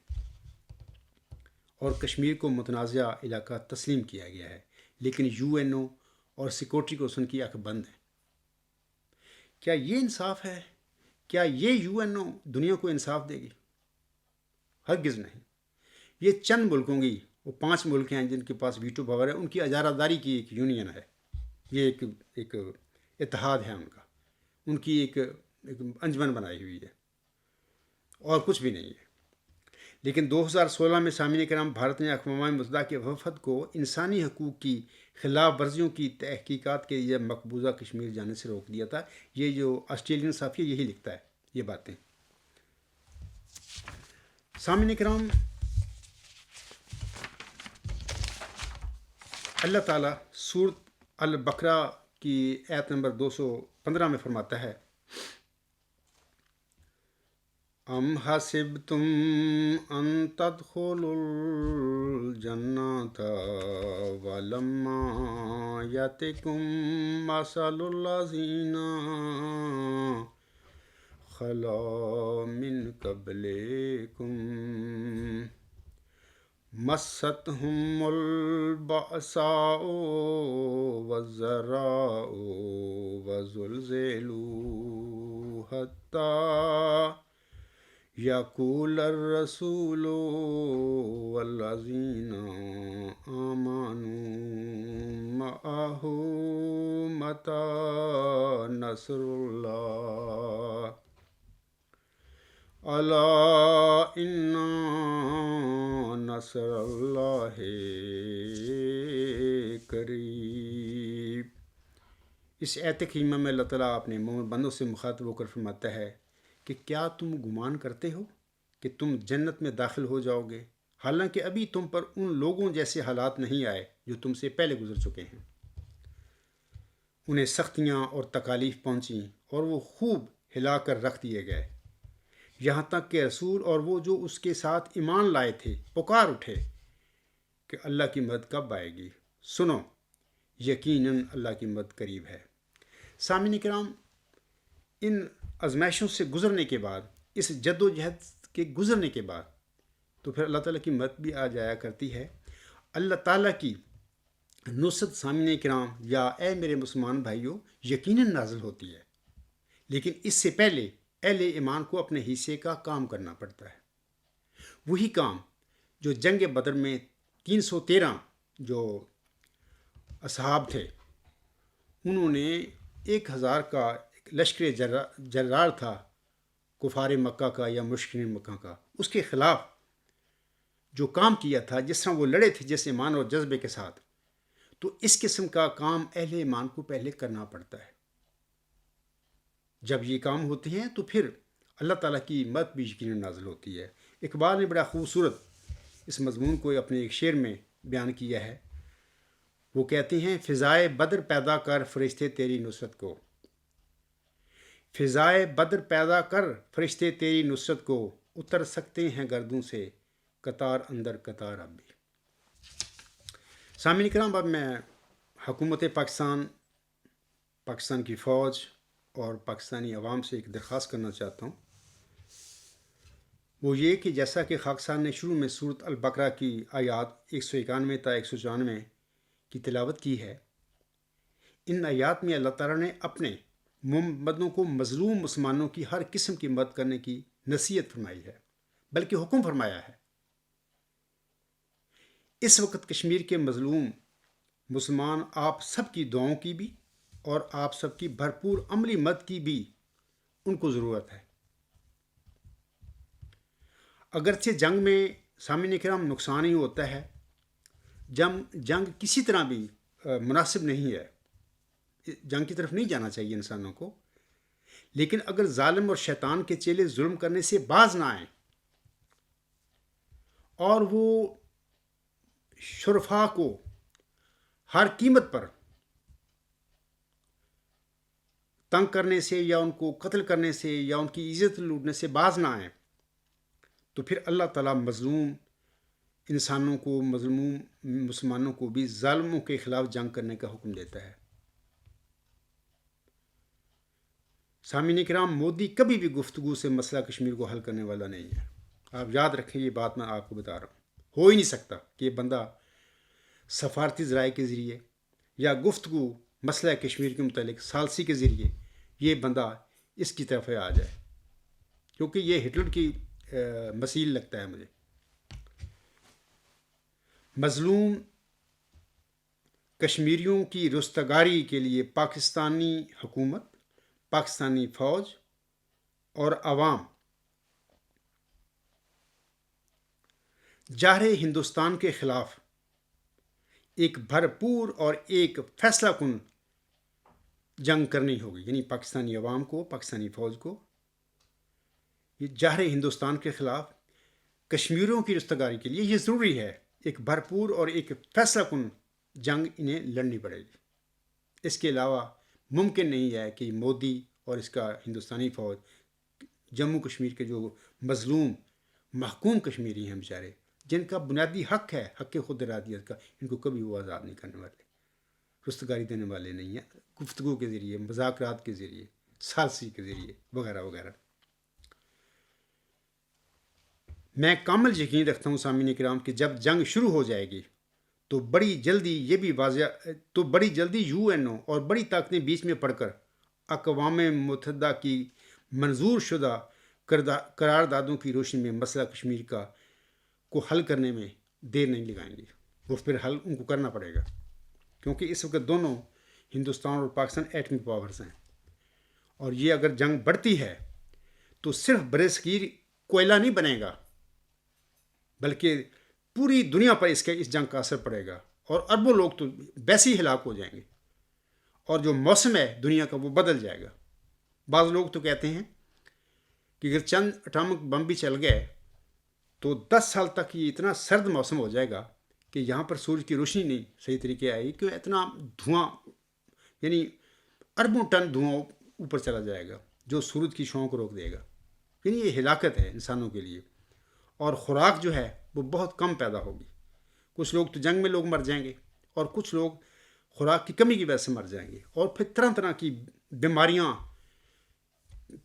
اور کشمیر کو متنازع علاقہ تسلیم کیا گیا ہے، لیکن UNO اور سیکورٹی کونسل کی آنکھ بند ہے۔ کیا یہ انصاف ہے؟ کیا یہ UNO دنیا کو انصاف دے گی؟ ہرگز نہیں۔ یہ چند ملکوں کی، وہ 5 ملک ہیں جن کے پاس ویٹو پاور ہے، ان کی اجارہ داری کی ایک یونین ہے، یہ ایک اتحاد ہے ان کا، ان کی ایک انجمن بنائی ہوئی ہے، اور کچھ بھی نہیں ہے۔ لیکن 2016 میں سامعین کرام بھارت نے اقوام متحدہ کے وفد کو انسانی حقوق کی خلاف ورزیوں کی تحقیقات کے لیے مقبوضہ کشمیر جانے سے روک دیا تھا۔ یہ جو آسٹریلین صحافی یہی لکھتا ہے یہ باتیں۔ سامعین کرام، اللہ تعالیٰ سورۃ البقرہ کی آیت نمبر 215 میں فرماتا ہے، ام حسبتم ان تدخلوا الجنة ولما یأتکم مثل الذین خلوا من قبلکم مستهم البأساء والضراء وزلزلوا حتى يقول الرسول والذين آمنوا معه متى نصر الله الا ان نصر اللہ قریب۔ اس آیت کریمہ میں اللہ تعالیٰ اپنے مومن بندوں سے مخاطب ہو کر فرماتا ہے کہ کیا تم گمان کرتے ہو کہ تم جنت میں داخل ہو جاؤ گے، حالانکہ ابھی تم پر ان لوگوں جیسے حالات نہیں آئے جو تم سے پہلے گزر چکے ہیں۔ انہیں سختیاں اور تکالیف پہنچیں اور وہ خوب ہلا کر رکھ دیے گئے، یہاں تک کہ رسول اور وہ جو اس کے ساتھ ایمان لائے تھے پکار اٹھے کہ اللہ کی مدد کب آئے گی، سنو یقیناً اللہ کی مدد قریب ہے۔ سامعین کرام، ان آزمائشوں سے گزرنے کے بعد، اس جد و جہد کے گزرنے کے بعد تو پھر اللہ تعالیٰ کی مدد بھی آ جایا کرتی ہے۔ اللہ تعالیٰ کی نصرت سامعین کرام یا اے میرے مسلمان بھائیوں یقیناً نازل ہوتی ہے، لیکن اس سے پہلے اہل ایمان کو اپنے حصے کا کام کرنا پڑتا ہے۔ وہی کام جو جنگ بدر میں 313 جو اصحاب تھے، انہوں نے 1000 کا ایک لشکر جرار تھا کفار مکہ کا یا مشرکین مکہ کا، اس کے خلاف جو کام کیا تھا، جس طرح وہ لڑے تھے جیسے ایمان اور جذبے کے ساتھ، تو اس قسم کا کام اہل ایمان کو پہلے کرنا پڑتا ہے۔ جب یہ کام ہوتے ہیں تو پھر اللہ تعالیٰ کی مدد بھی یقیناً نازل ہوتی ہے۔ اقبال نے بڑا خوبصورت اس مضمون کو اپنے ایک شعر میں بیان کیا ہے۔ وہ کہتے ہیں فضائے بدر پیدا کر فرشتے تیری نصرت کو، فضائے بدر پیدا کر فرشتے تیری نصرت کو، اتر سکتے ہیں گردوں سے قطار اندر قطار اب بھی۔ سامعین کرام، اب میں حکومت پاکستان کی فوج اور پاکستانی عوام سے ایک درخواست کرنا چاہتا ہوں، وہ یہ کہ جیسا کہ خاک صاحب نے شروع میں سورۃ البقرہ کی آیات 191 تا 194 کی تلاوت کی ہے، ان آیات میں اللہ تعالیٰ نے اپنے ممبدوں کو مظلوم مسلمانوں کی ہر قسم کی مدد کرنے کی نصیحت فرمائی ہے، بلکہ حکم فرمایا ہے۔ اس وقت کشمیر کے مظلوم مسلمان آپ سب کی دعاؤں کی بھی اور آپ سب کی بھرپور عملی مدد کی بھی ان کو ضرورت ہے۔ اگرچہ جنگ میں سامعین کرام نقصان ہی ہوتا ہے، جنگ کسی طرح بھی مناسب نہیں ہے، جنگ کی طرف نہیں جانا چاہیے انسانوں کو، لیکن اگر ظالم اور شیطان کے چیلے ظلم کرنے سے باز نہ آئیں اور وہ شرفا کو ہر قیمت پر تنگ کرنے سے یا ان کو قتل کرنے سے یا ان کی عزت لوٹنے سے باز نہ آئیں، تو پھر اللہ تعالیٰ مظلوم انسانوں کو، مظلوم مسلمانوں کو بھی ظالموں کے خلاف جنگ کرنے کا حکم دیتا ہے۔ سامعین کرام، مودی کبھی بھی گفتگو سے مسئلہ کشمیر کو حل کرنے والا نہیں ہے، آپ یاد رکھیں، یہ بات میں آپ کو بتا رہا ہوں۔ ہو ہی نہیں سکتا کہ یہ بندہ سفارتی ذرائع کے ذریعے یا گفتگو مسئلہ کشمیر کے متعلق ثالثی کے ذریعے یہ بندہ اس کی طرف آ جائے، کیونکہ یہ ہٹلر کی مثیل لگتا ہے مجھے۔ مظلوم کشمیریوں کی رستگاری کے لیے پاکستانی حکومت، پاکستانی فوج اور عوام جاہر ہندوستان کے خلاف ایک بھرپور اور ایک فیصلہ کن جنگ کرنی ہوگی، یعنی پاکستانی عوام کو، پاکستانی فوج کو یہ جاہر ہندوستان کے خلاف کشمیریوں کی رستگاری کے لیے یہ ضروری ہے، ایک بھرپور اور ایک فیصلہ کن جنگ انہیں لڑنی پڑے گی۔ اس کے علاوہ ممکن نہیں ہے کہ مودی اور اس کا ہندوستانی فوج جموں کشمیر کے جو مظلوم محکوم کشمیری ہیں بیچارے، جن کا بنیادی حق ہے، حق خود ارادیت کا، ان کو کبھی وہ آزاد نہیں کرنے والے، رستگاری دینے والے نہیں ہیں، گفتگو کے ذریعے، مذاکرات کے ذریعے، ثالثی کے ذریعے وغیرہ وغیرہ۔ میں کامل یقین رکھتا ہوں سامعین کرام کہ جب جنگ شروع ہو جائے گی تو بڑی جلدی یو این او اور بڑی طاقتیں بیچ میں پڑ کر اقوام متحدہ کی منظور شدہ قراردادوں کی روشنی میں مسئلہ کشمیر کو حل کرنے میں دیر نہیں لگائیں گے. وہ پھر حل ان کو کرنا پڑے گا، کیونکہ اس وقت دونوں ہندوستان اور پاکستان ایٹمی پاورز ہیں. اور یہ اگر جنگ بڑھتی ہے تو صرف برصغیر کوئلہ نہیں بنے گا، بلکہ پوری دنیا پر اس جنگ کا اثر پڑے گا، اور اربوں لوگ تو ویسے ہی ہلاک ہو جائیں گے، اور جو موسم ہے دنیا کا وہ بدل جائے گا. بعض لوگ تو کہتے ہیں کہ اگر چند اٹامک بم بھی چل گئے تو 10 سال تک یہ اتنا سرد موسم ہو جائے گا کہ یہاں پر سورج کی روشنی نہیں صحیح طریقے آئے گی، کہ اتنا دھواں، یعنی اربوں ٹن دھواں اوپر چلا جائے گا جو سورج کی شعاؤں کو روک دے گا. یعنی یہ ہلاکت ہے انسانوں کے لیے. اور خوراک جو ہے وہ بہت کم پیدا ہوگی. کچھ لوگ تو جنگ میں لوگ مر جائیں گے، اور کچھ لوگ خوراک کی کمی کی وجہ سے مر جائیں گے، اور پھر طرح طرح کی بیماریاں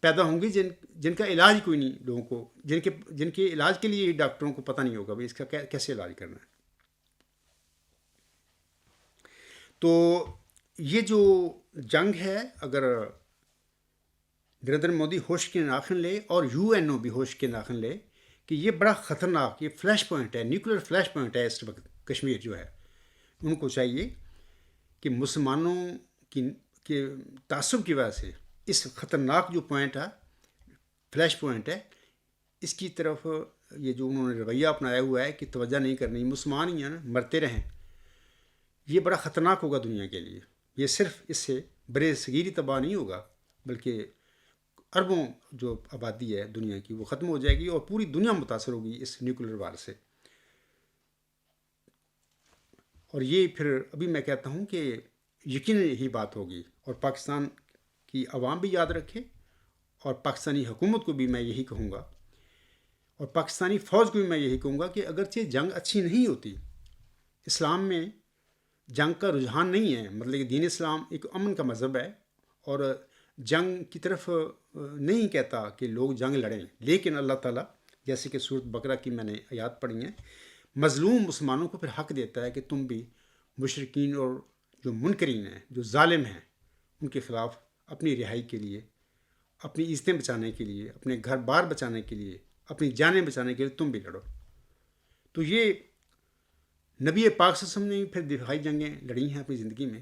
پیدا ہوں گی جن کا علاج کوئی نہیں لوگوں کو، جن کے علاج کے لیے ڈاکٹروں کو پتہ نہیں ہوگا بھائی اس کا کیسے علاج کرنا ہے. تو یہ جو جنگ ہے، اگر نریندر مودی ہوش کے ناخن لے اور یو این او بھی ہوش کے ناخن لے کہ یہ بڑا خطرناک، یہ فلیش پوائنٹ ہے، نیوکلیر فلیش پوائنٹ ہے اس وقت کشمیر جو ہے. ان کو چاہیے کہ مسلمانوں کے تعصب کی وجہ سے اس خطرناک جو پوائنٹ ہے، فلیش پوائنٹ ہے، اس کی طرف یہ جو انہوں نے رویہ اپنایا ہوا ہے کہ توجہ نہیں کرنی، مسلمان ہی ہیں نا، مرتے رہیں، یہ بڑا خطرناک ہوگا دنیا کے لیے. یہ صرف اس سے برے صغیری تباہ نہیں ہوگا، بلکہ اربوں جو آبادی ہے دنیا کی وہ ختم ہو جائے گی، اور پوری دنیا متاثر ہوگی اس نیوکلیر وار سے. اور یہ پھر ابھی میں کہتا ہوں کہ یقیناً یہی بات ہوگی، اور پاکستان کی عوام بھی یاد رکھے، اور پاکستانی حکومت کو بھی میں یہی کہوں گا، اور پاکستانی فوج کو بھی میں یہی کہوں گا کہ اگرچہ جنگ اچھی نہیں ہوتی، اسلام میں جنگ کا رجحان نہیں ہے، مطلب کہ دین اسلام ایک امن کا مذہب ہے، اور جنگ کی طرف نہیں کہتا کہ لوگ جنگ لڑیں. لیکن اللہ تعالیٰ جیسے کہ سورۃ بقرہ کی میں نے آیات پڑھی ہیں، مظلوم مسلمانوں کو پھر حق دیتا ہے کہ تم بھی مشرکین اور جو منکرین ہیں، جو ظالم ہیں، ان کے خلاف اپنی رہائی کے لیے، اپنی عزتیں بچانے کے لیے، اپنے گھر بار بچانے کے لیے، اپنی جانیں بچانے کے لیے تم بھی لڑو. تو یہ نبی پاک صلی اللہ علیہ وسلم نے پھر دفاعی جنگیں لڑی ہیں اپنی زندگی میں.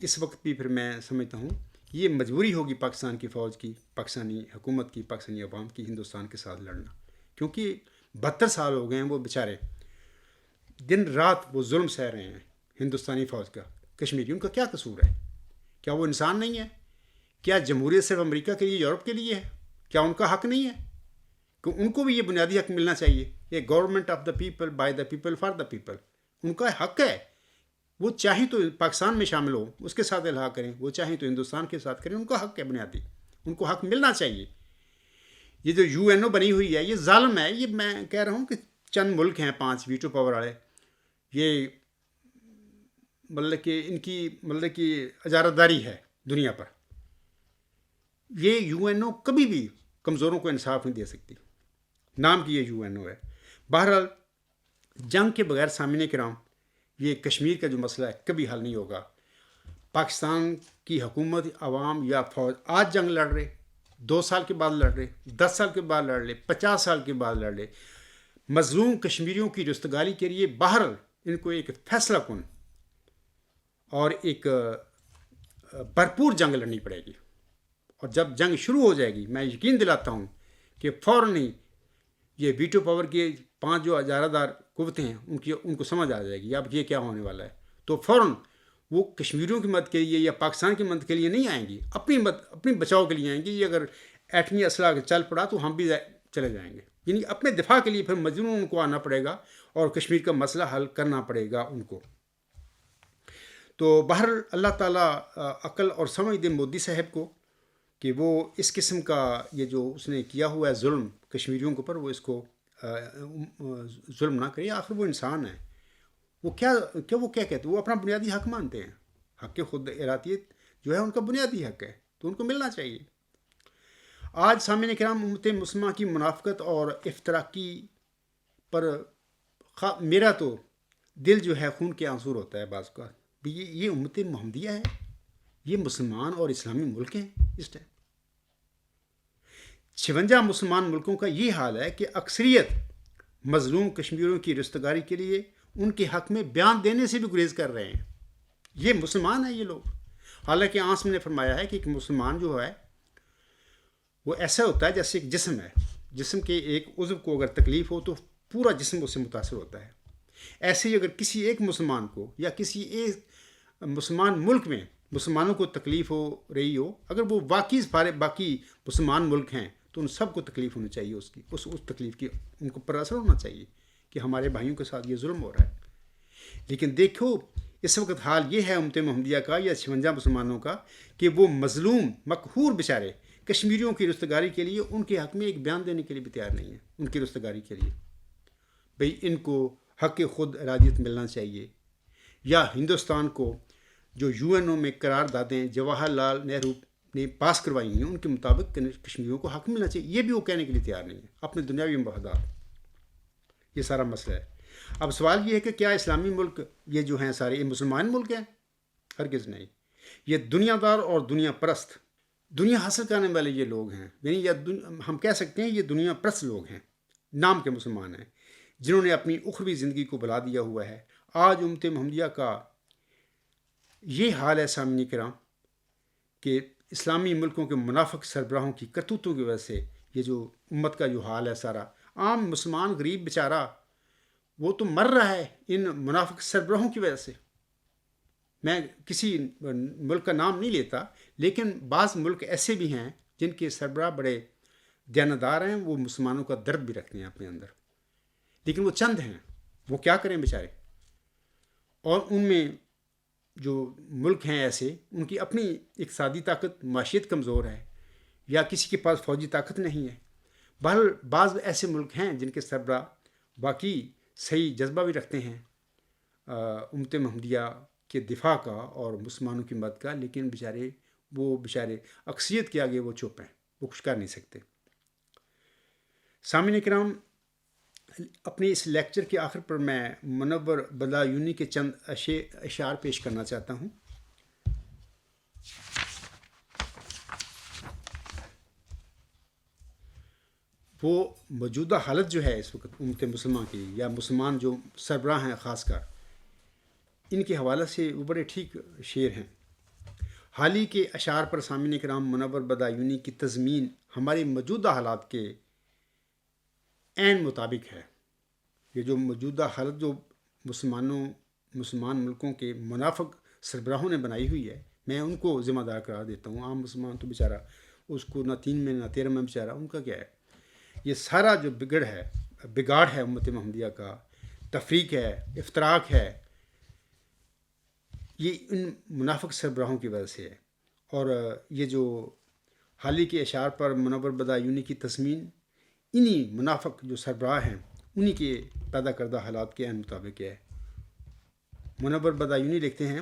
اس وقت بھی پھر میں سمجھتا ہوں یہ مجبوری ہوگی پاکستان کی فوج کی، پاکستانی حکومت کی، پاکستانی عوام کی ہندوستان کے ساتھ لڑنا، کیونکہ 72 سال ہو گئے ہیں وہ بیچارے دن رات وہ ظلم سہ رہے ہیں. ہندوستانی فوج کا کشمیری، ان کا کیا قصور ہے؟ کیا وہ انسان نہیں ہے؟ کیا جمہوریت صرف امریکہ کے لیے، یورپ کے لیے ہے؟ کیا ان کا حق نہیں ہے کہ ان کو بھی یہ بنیادی حق ملنا چاہیے؟ یہ government of the people, by the people, for the people, ان کا حق ہے. وہ چاہیں تو پاکستان میں شامل ہو، اس کے ساتھ الحاق کریں، وہ چاہیں تو ہندوستان کے ساتھ کریں، ان کا حق ہے بنیادی، ان کو حق ملنا چاہیے. یہ جو یو این او بنی ہوئی ہے یہ ظالم ہے. یہ میں کہہ رہا ہوں کہ چند ملک ہیں 5 ویٹو پاور والے، یہ مطلب کہ ان کی مطلب کہ اجارت داری ہے دنیا پر. یہ یو این او کبھی بھی کمزوروں کو انصاف نہیں دے سکتی، نام کی یہ یو این او ہے. بہرحال جنگ کے بغیر سامعین کرام یہ کشمیر کا جو مسئلہ ہے کبھی حل نہیں ہوگا. پاکستان کی حکومت، عوام یا فوج آج جنگ لڑ رہے، 2 سال کے بعد لڑ رہے، 10 سال کے بعد لڑ رہے، 50 سال کے بعد لڑ رہے، مظلوم کشمیریوں کی رستگاری کے لیے باہر ان کو ایک فیصلہ کن اور ایک بھرپور جنگ لڑنی پڑے گی. اور جب جنگ شروع ہو جائے گی میں یقین دلاتا ہوں کہ فوراً ہی یہ ویٹو پاور کے 5 جو اجارہ دار قوتیں ہیں ان کو سمجھ آ جائے گی اب یہ کیا ہونے والا ہے. تو فوراً وہ کشمیریوں کی مدد کے لیے یا پاکستان کی مدد کے لیے نہیں آئیں گی، اپنی بچاؤ کے لیے آئیں گی. یہ اگر ایٹمی اسلحہ چل پڑا تو ہم بھی چلے جائیں گے. یعنی اپنے دفاع کے لیے پھر مجبوراً ان کو آنا پڑے گا اور کشمیر کا مسئلہ حل کرنا پڑے گا ان کو. تو بہر اللہ تعالیٰ عقل اور سمجھ دے مودی صاحب کو کہ وہ اس قسم کا یہ جو اس نے کیا ہوا ہے ظلم کشمیریوں کے اوپر، وہ اس کو ظلم نہ کرے. آخر وہ انسان ہے، وہ کیا کہتے ہیں، وہ اپنا بنیادی حق مانتے ہیں. حق خود ارادیت جو ہے ان کا بنیادی حق ہے، تو ان کو ملنا چاہیے. آج سامعین کرام امت مسلمہ کی منافقت اور افتراقی پر میرا تو دل جو ہے خون کے آنسور ہوتا ہے بعض کا. یہ امت محمدیہ ہے، یہ مسلمان اور اسلامی ملک ہیں. اس ٹائم 56 مسلمان ملکوں کا یہ حال ہے کہ اکثریت مظلوم کشمیریوں کی رستگاری کے لیے ان کے حق میں بیان دینے سے بھی گریز کر رہے ہیں. یہ مسلمان ہیں یہ لوگ. حالانکہ عاصم نے فرمایا ہے کہ ایک مسلمان جو ہے وہ ایسا ہوتا ہے جیسے ایک جسم ہے. جسم کے ایک عضو کو اگر تکلیف ہو تو پورا جسم اس سے متاثر ہوتا ہے. ایسے ہی اگر کسی ایک مسلمان کو یا کسی ایک مسلمان ملک میں مسلمانوں کو تکلیف ہو رہی ہو، اگر وہ باقی مسلمان ملک ہیں تو ان سب کو تکلیف ہونی چاہیے. اس تکلیف کی ان کو پر اثر ہونا چاہیے کہ ہمارے بھائیوں کے ساتھ یہ ظلم ہو رہا ہے. لیکن دیکھو اس وقت حال یہ ہے امت محمدیہ کا یا 56 مسلمانوں کا کہ وہ مظلوم مقہور بیچارے کشمیریوں کی رستگاری کے لیے ان کے حق میں ایک بیان دینے کے لیے بھی تیار نہیں ہے. ان کی رستگاری کے لیے بھئی ان کو حق خود ارادیت ملنا چاہیے، یا ہندوستان کو جو UN میں قراردادیں جواہر لال نہرو نے پاس کروائی ہیں ان کے مطابق کشمیریوں کو حق ملنا چاہیے. یہ بھی وہ کہنے کے لیے تیار نہیں ہے. اپنے دنیاوی مفادات، یہ سارا مسئلہ ہے. اب سوال یہ ہے کہ کیا اسلامی ملک یہ جو ہیں سارے یہ مسلمان ملک ہیں؟ ہرگز نہیں. یہ دنیا دار اور دنیا پرست، دنیا حاصل کرنے والے یہ لوگ ہیں. یعنی ہم کہہ سکتے ہیں یہ دنیا پرست لوگ ہیں، نام کے مسلمان ہیں، جنہوں نے اپنی اخروی زندگی کو بھلا دیا ہوا ہے. آج امت محمدیہ کا یہ حال ہے سامعین کرام کہ اسلامی ملکوں کے منافق سربراہوں کی کرتوتوں کی وجہ سے یہ جو امت کا جو حال ہے سارا، عام مسلمان غریب بیچارہ وہ تو مر رہا ہے ان منافق سربراہوں کی وجہ سے. میں کسی ملک کا نام نہیں لیتا، لیکن بعض ملک ایسے بھی ہیں جن کے سربراہ بڑے دیانتدار ہیں، وہ مسلمانوں کا درد بھی رکھتے ہیں اپنے اندر، لیکن وہ چند ہیں، وہ کیا کریں بیچارے. اور ان میں جو ملک ہیں ایسے، ان کی اپنی اقتصادی طاقت، معاشیت کمزور ہے، یا کسی کے پاس فوجی طاقت نہیں ہے. بہرحال بعض ایسے ملک ہیں جن کے سربراہ باقی صحیح جذبہ بھی رکھتے ہیں امت محمدیہ کے دفاع کا اور مسلمانوں کی مدد کا، لیکن وہ بیچارے اکثریت کے آگے وہ چپ ہیں، وہ کچھ کر نہیں سکتے. سامعین کرام، اپنے اس لیکچر کے آخر پر میں منور بدایونی کے چند اشعار پیش کرنا چاہتا ہوں. وہ موجودہ حالت جو ہے اس وقت امت مسلمہ کی یا مسلمان جو سربراہ ہیں خاص کر، ان کے حوالے سے وہ بڑے ٹھیک شعر ہیں. حال ہی کے اشعار پر سامعین کرام منور بدایونی کی تضمین ہمارے موجودہ حالات کے عین مطابق ہے. یہ جو موجودہ حالت جو مسلمان ملکوں کے منافق سربراہوں نے بنائی ہوئی ہے، میں ان کو ذمہ دار قرار دیتا ہوں. عام مسلمان تو بیچارہ اس کو نہ 3 میں نہ 13 میں بیچارہ ان کا کیا ہے. یہ سارا جو بگاڑ ہے امت محمدیہ کا، تفریق ہے، افتراق ہے، یہ ان منافق سربراہوں کی وجہ سے ہے. اور یہ جو حال ہی کے اشعار پر منور بدایونی کی تضمین انہی منافق جو سربراہ ہیں انہی کے پیدا کردہ حالات کے عین مطابق ہے. منور بدایونی لکھتے ہیں،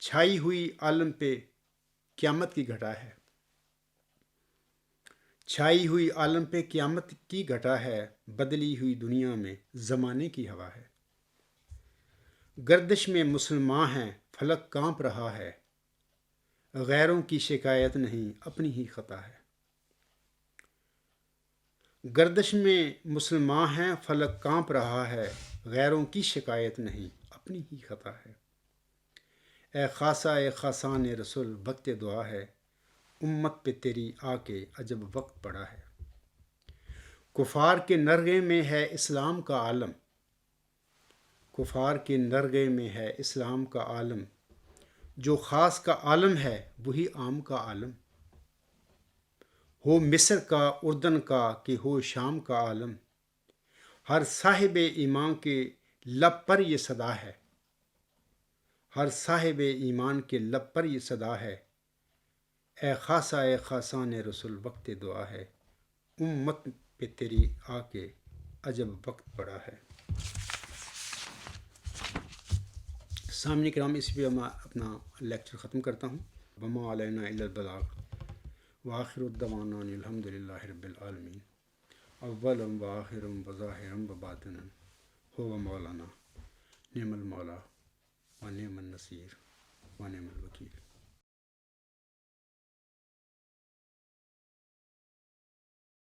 چھائی ہوئی عالم پہ قیامت کی گھٹا ہے، چھائی ہوئی عالم پہ قیامت کی گھٹا ہے، بدلی ہوئی دنیا میں زمانے کی ہوا ہے. گردش میں مسلمان ہیں فلک کانپ رہا ہے، غیروں کی شکایت نہیں اپنی ہی خطا ہے. گردش میں مسلمان ہیں فلک کانپ رہا ہے، غیروں کی شکایت نہیں اپنی ہی خطا ہے. اے خاصا اے خاصان رسول وقت دعا ہے، امت پہ تیری آ کے عجب وقت پڑا ہے. کفار کے نرغے میں ہے اسلام کا عالم، کفار کے نرغے میں ہے اسلام کا عالم، جو خاص کا عالم ہے وہی عام کا عالم. ہو مصر کا اردن کا کہ ہو شام کا عالم، ہر صاحب ایمان کے لب پر یہ صدا ہے، ہر صاحب ایمان کے لب پر یہ صدا ہے. اے خاصا اے خاصان رسول وقت دعا ہے، امت پہ تیری آ کے عجب وقت پڑا ہے. سامعین کرام، اس پہ میں اپنا لیکچر ختم کرتا ہوں. وما علینا الا البلاغ وآخر الدعوانا ان الحمد للہ رب العالمین اولم وآخرم وظاہرم وباطنم هو مولانا نعم المولا ونعم النصیر ونعم الوکیل.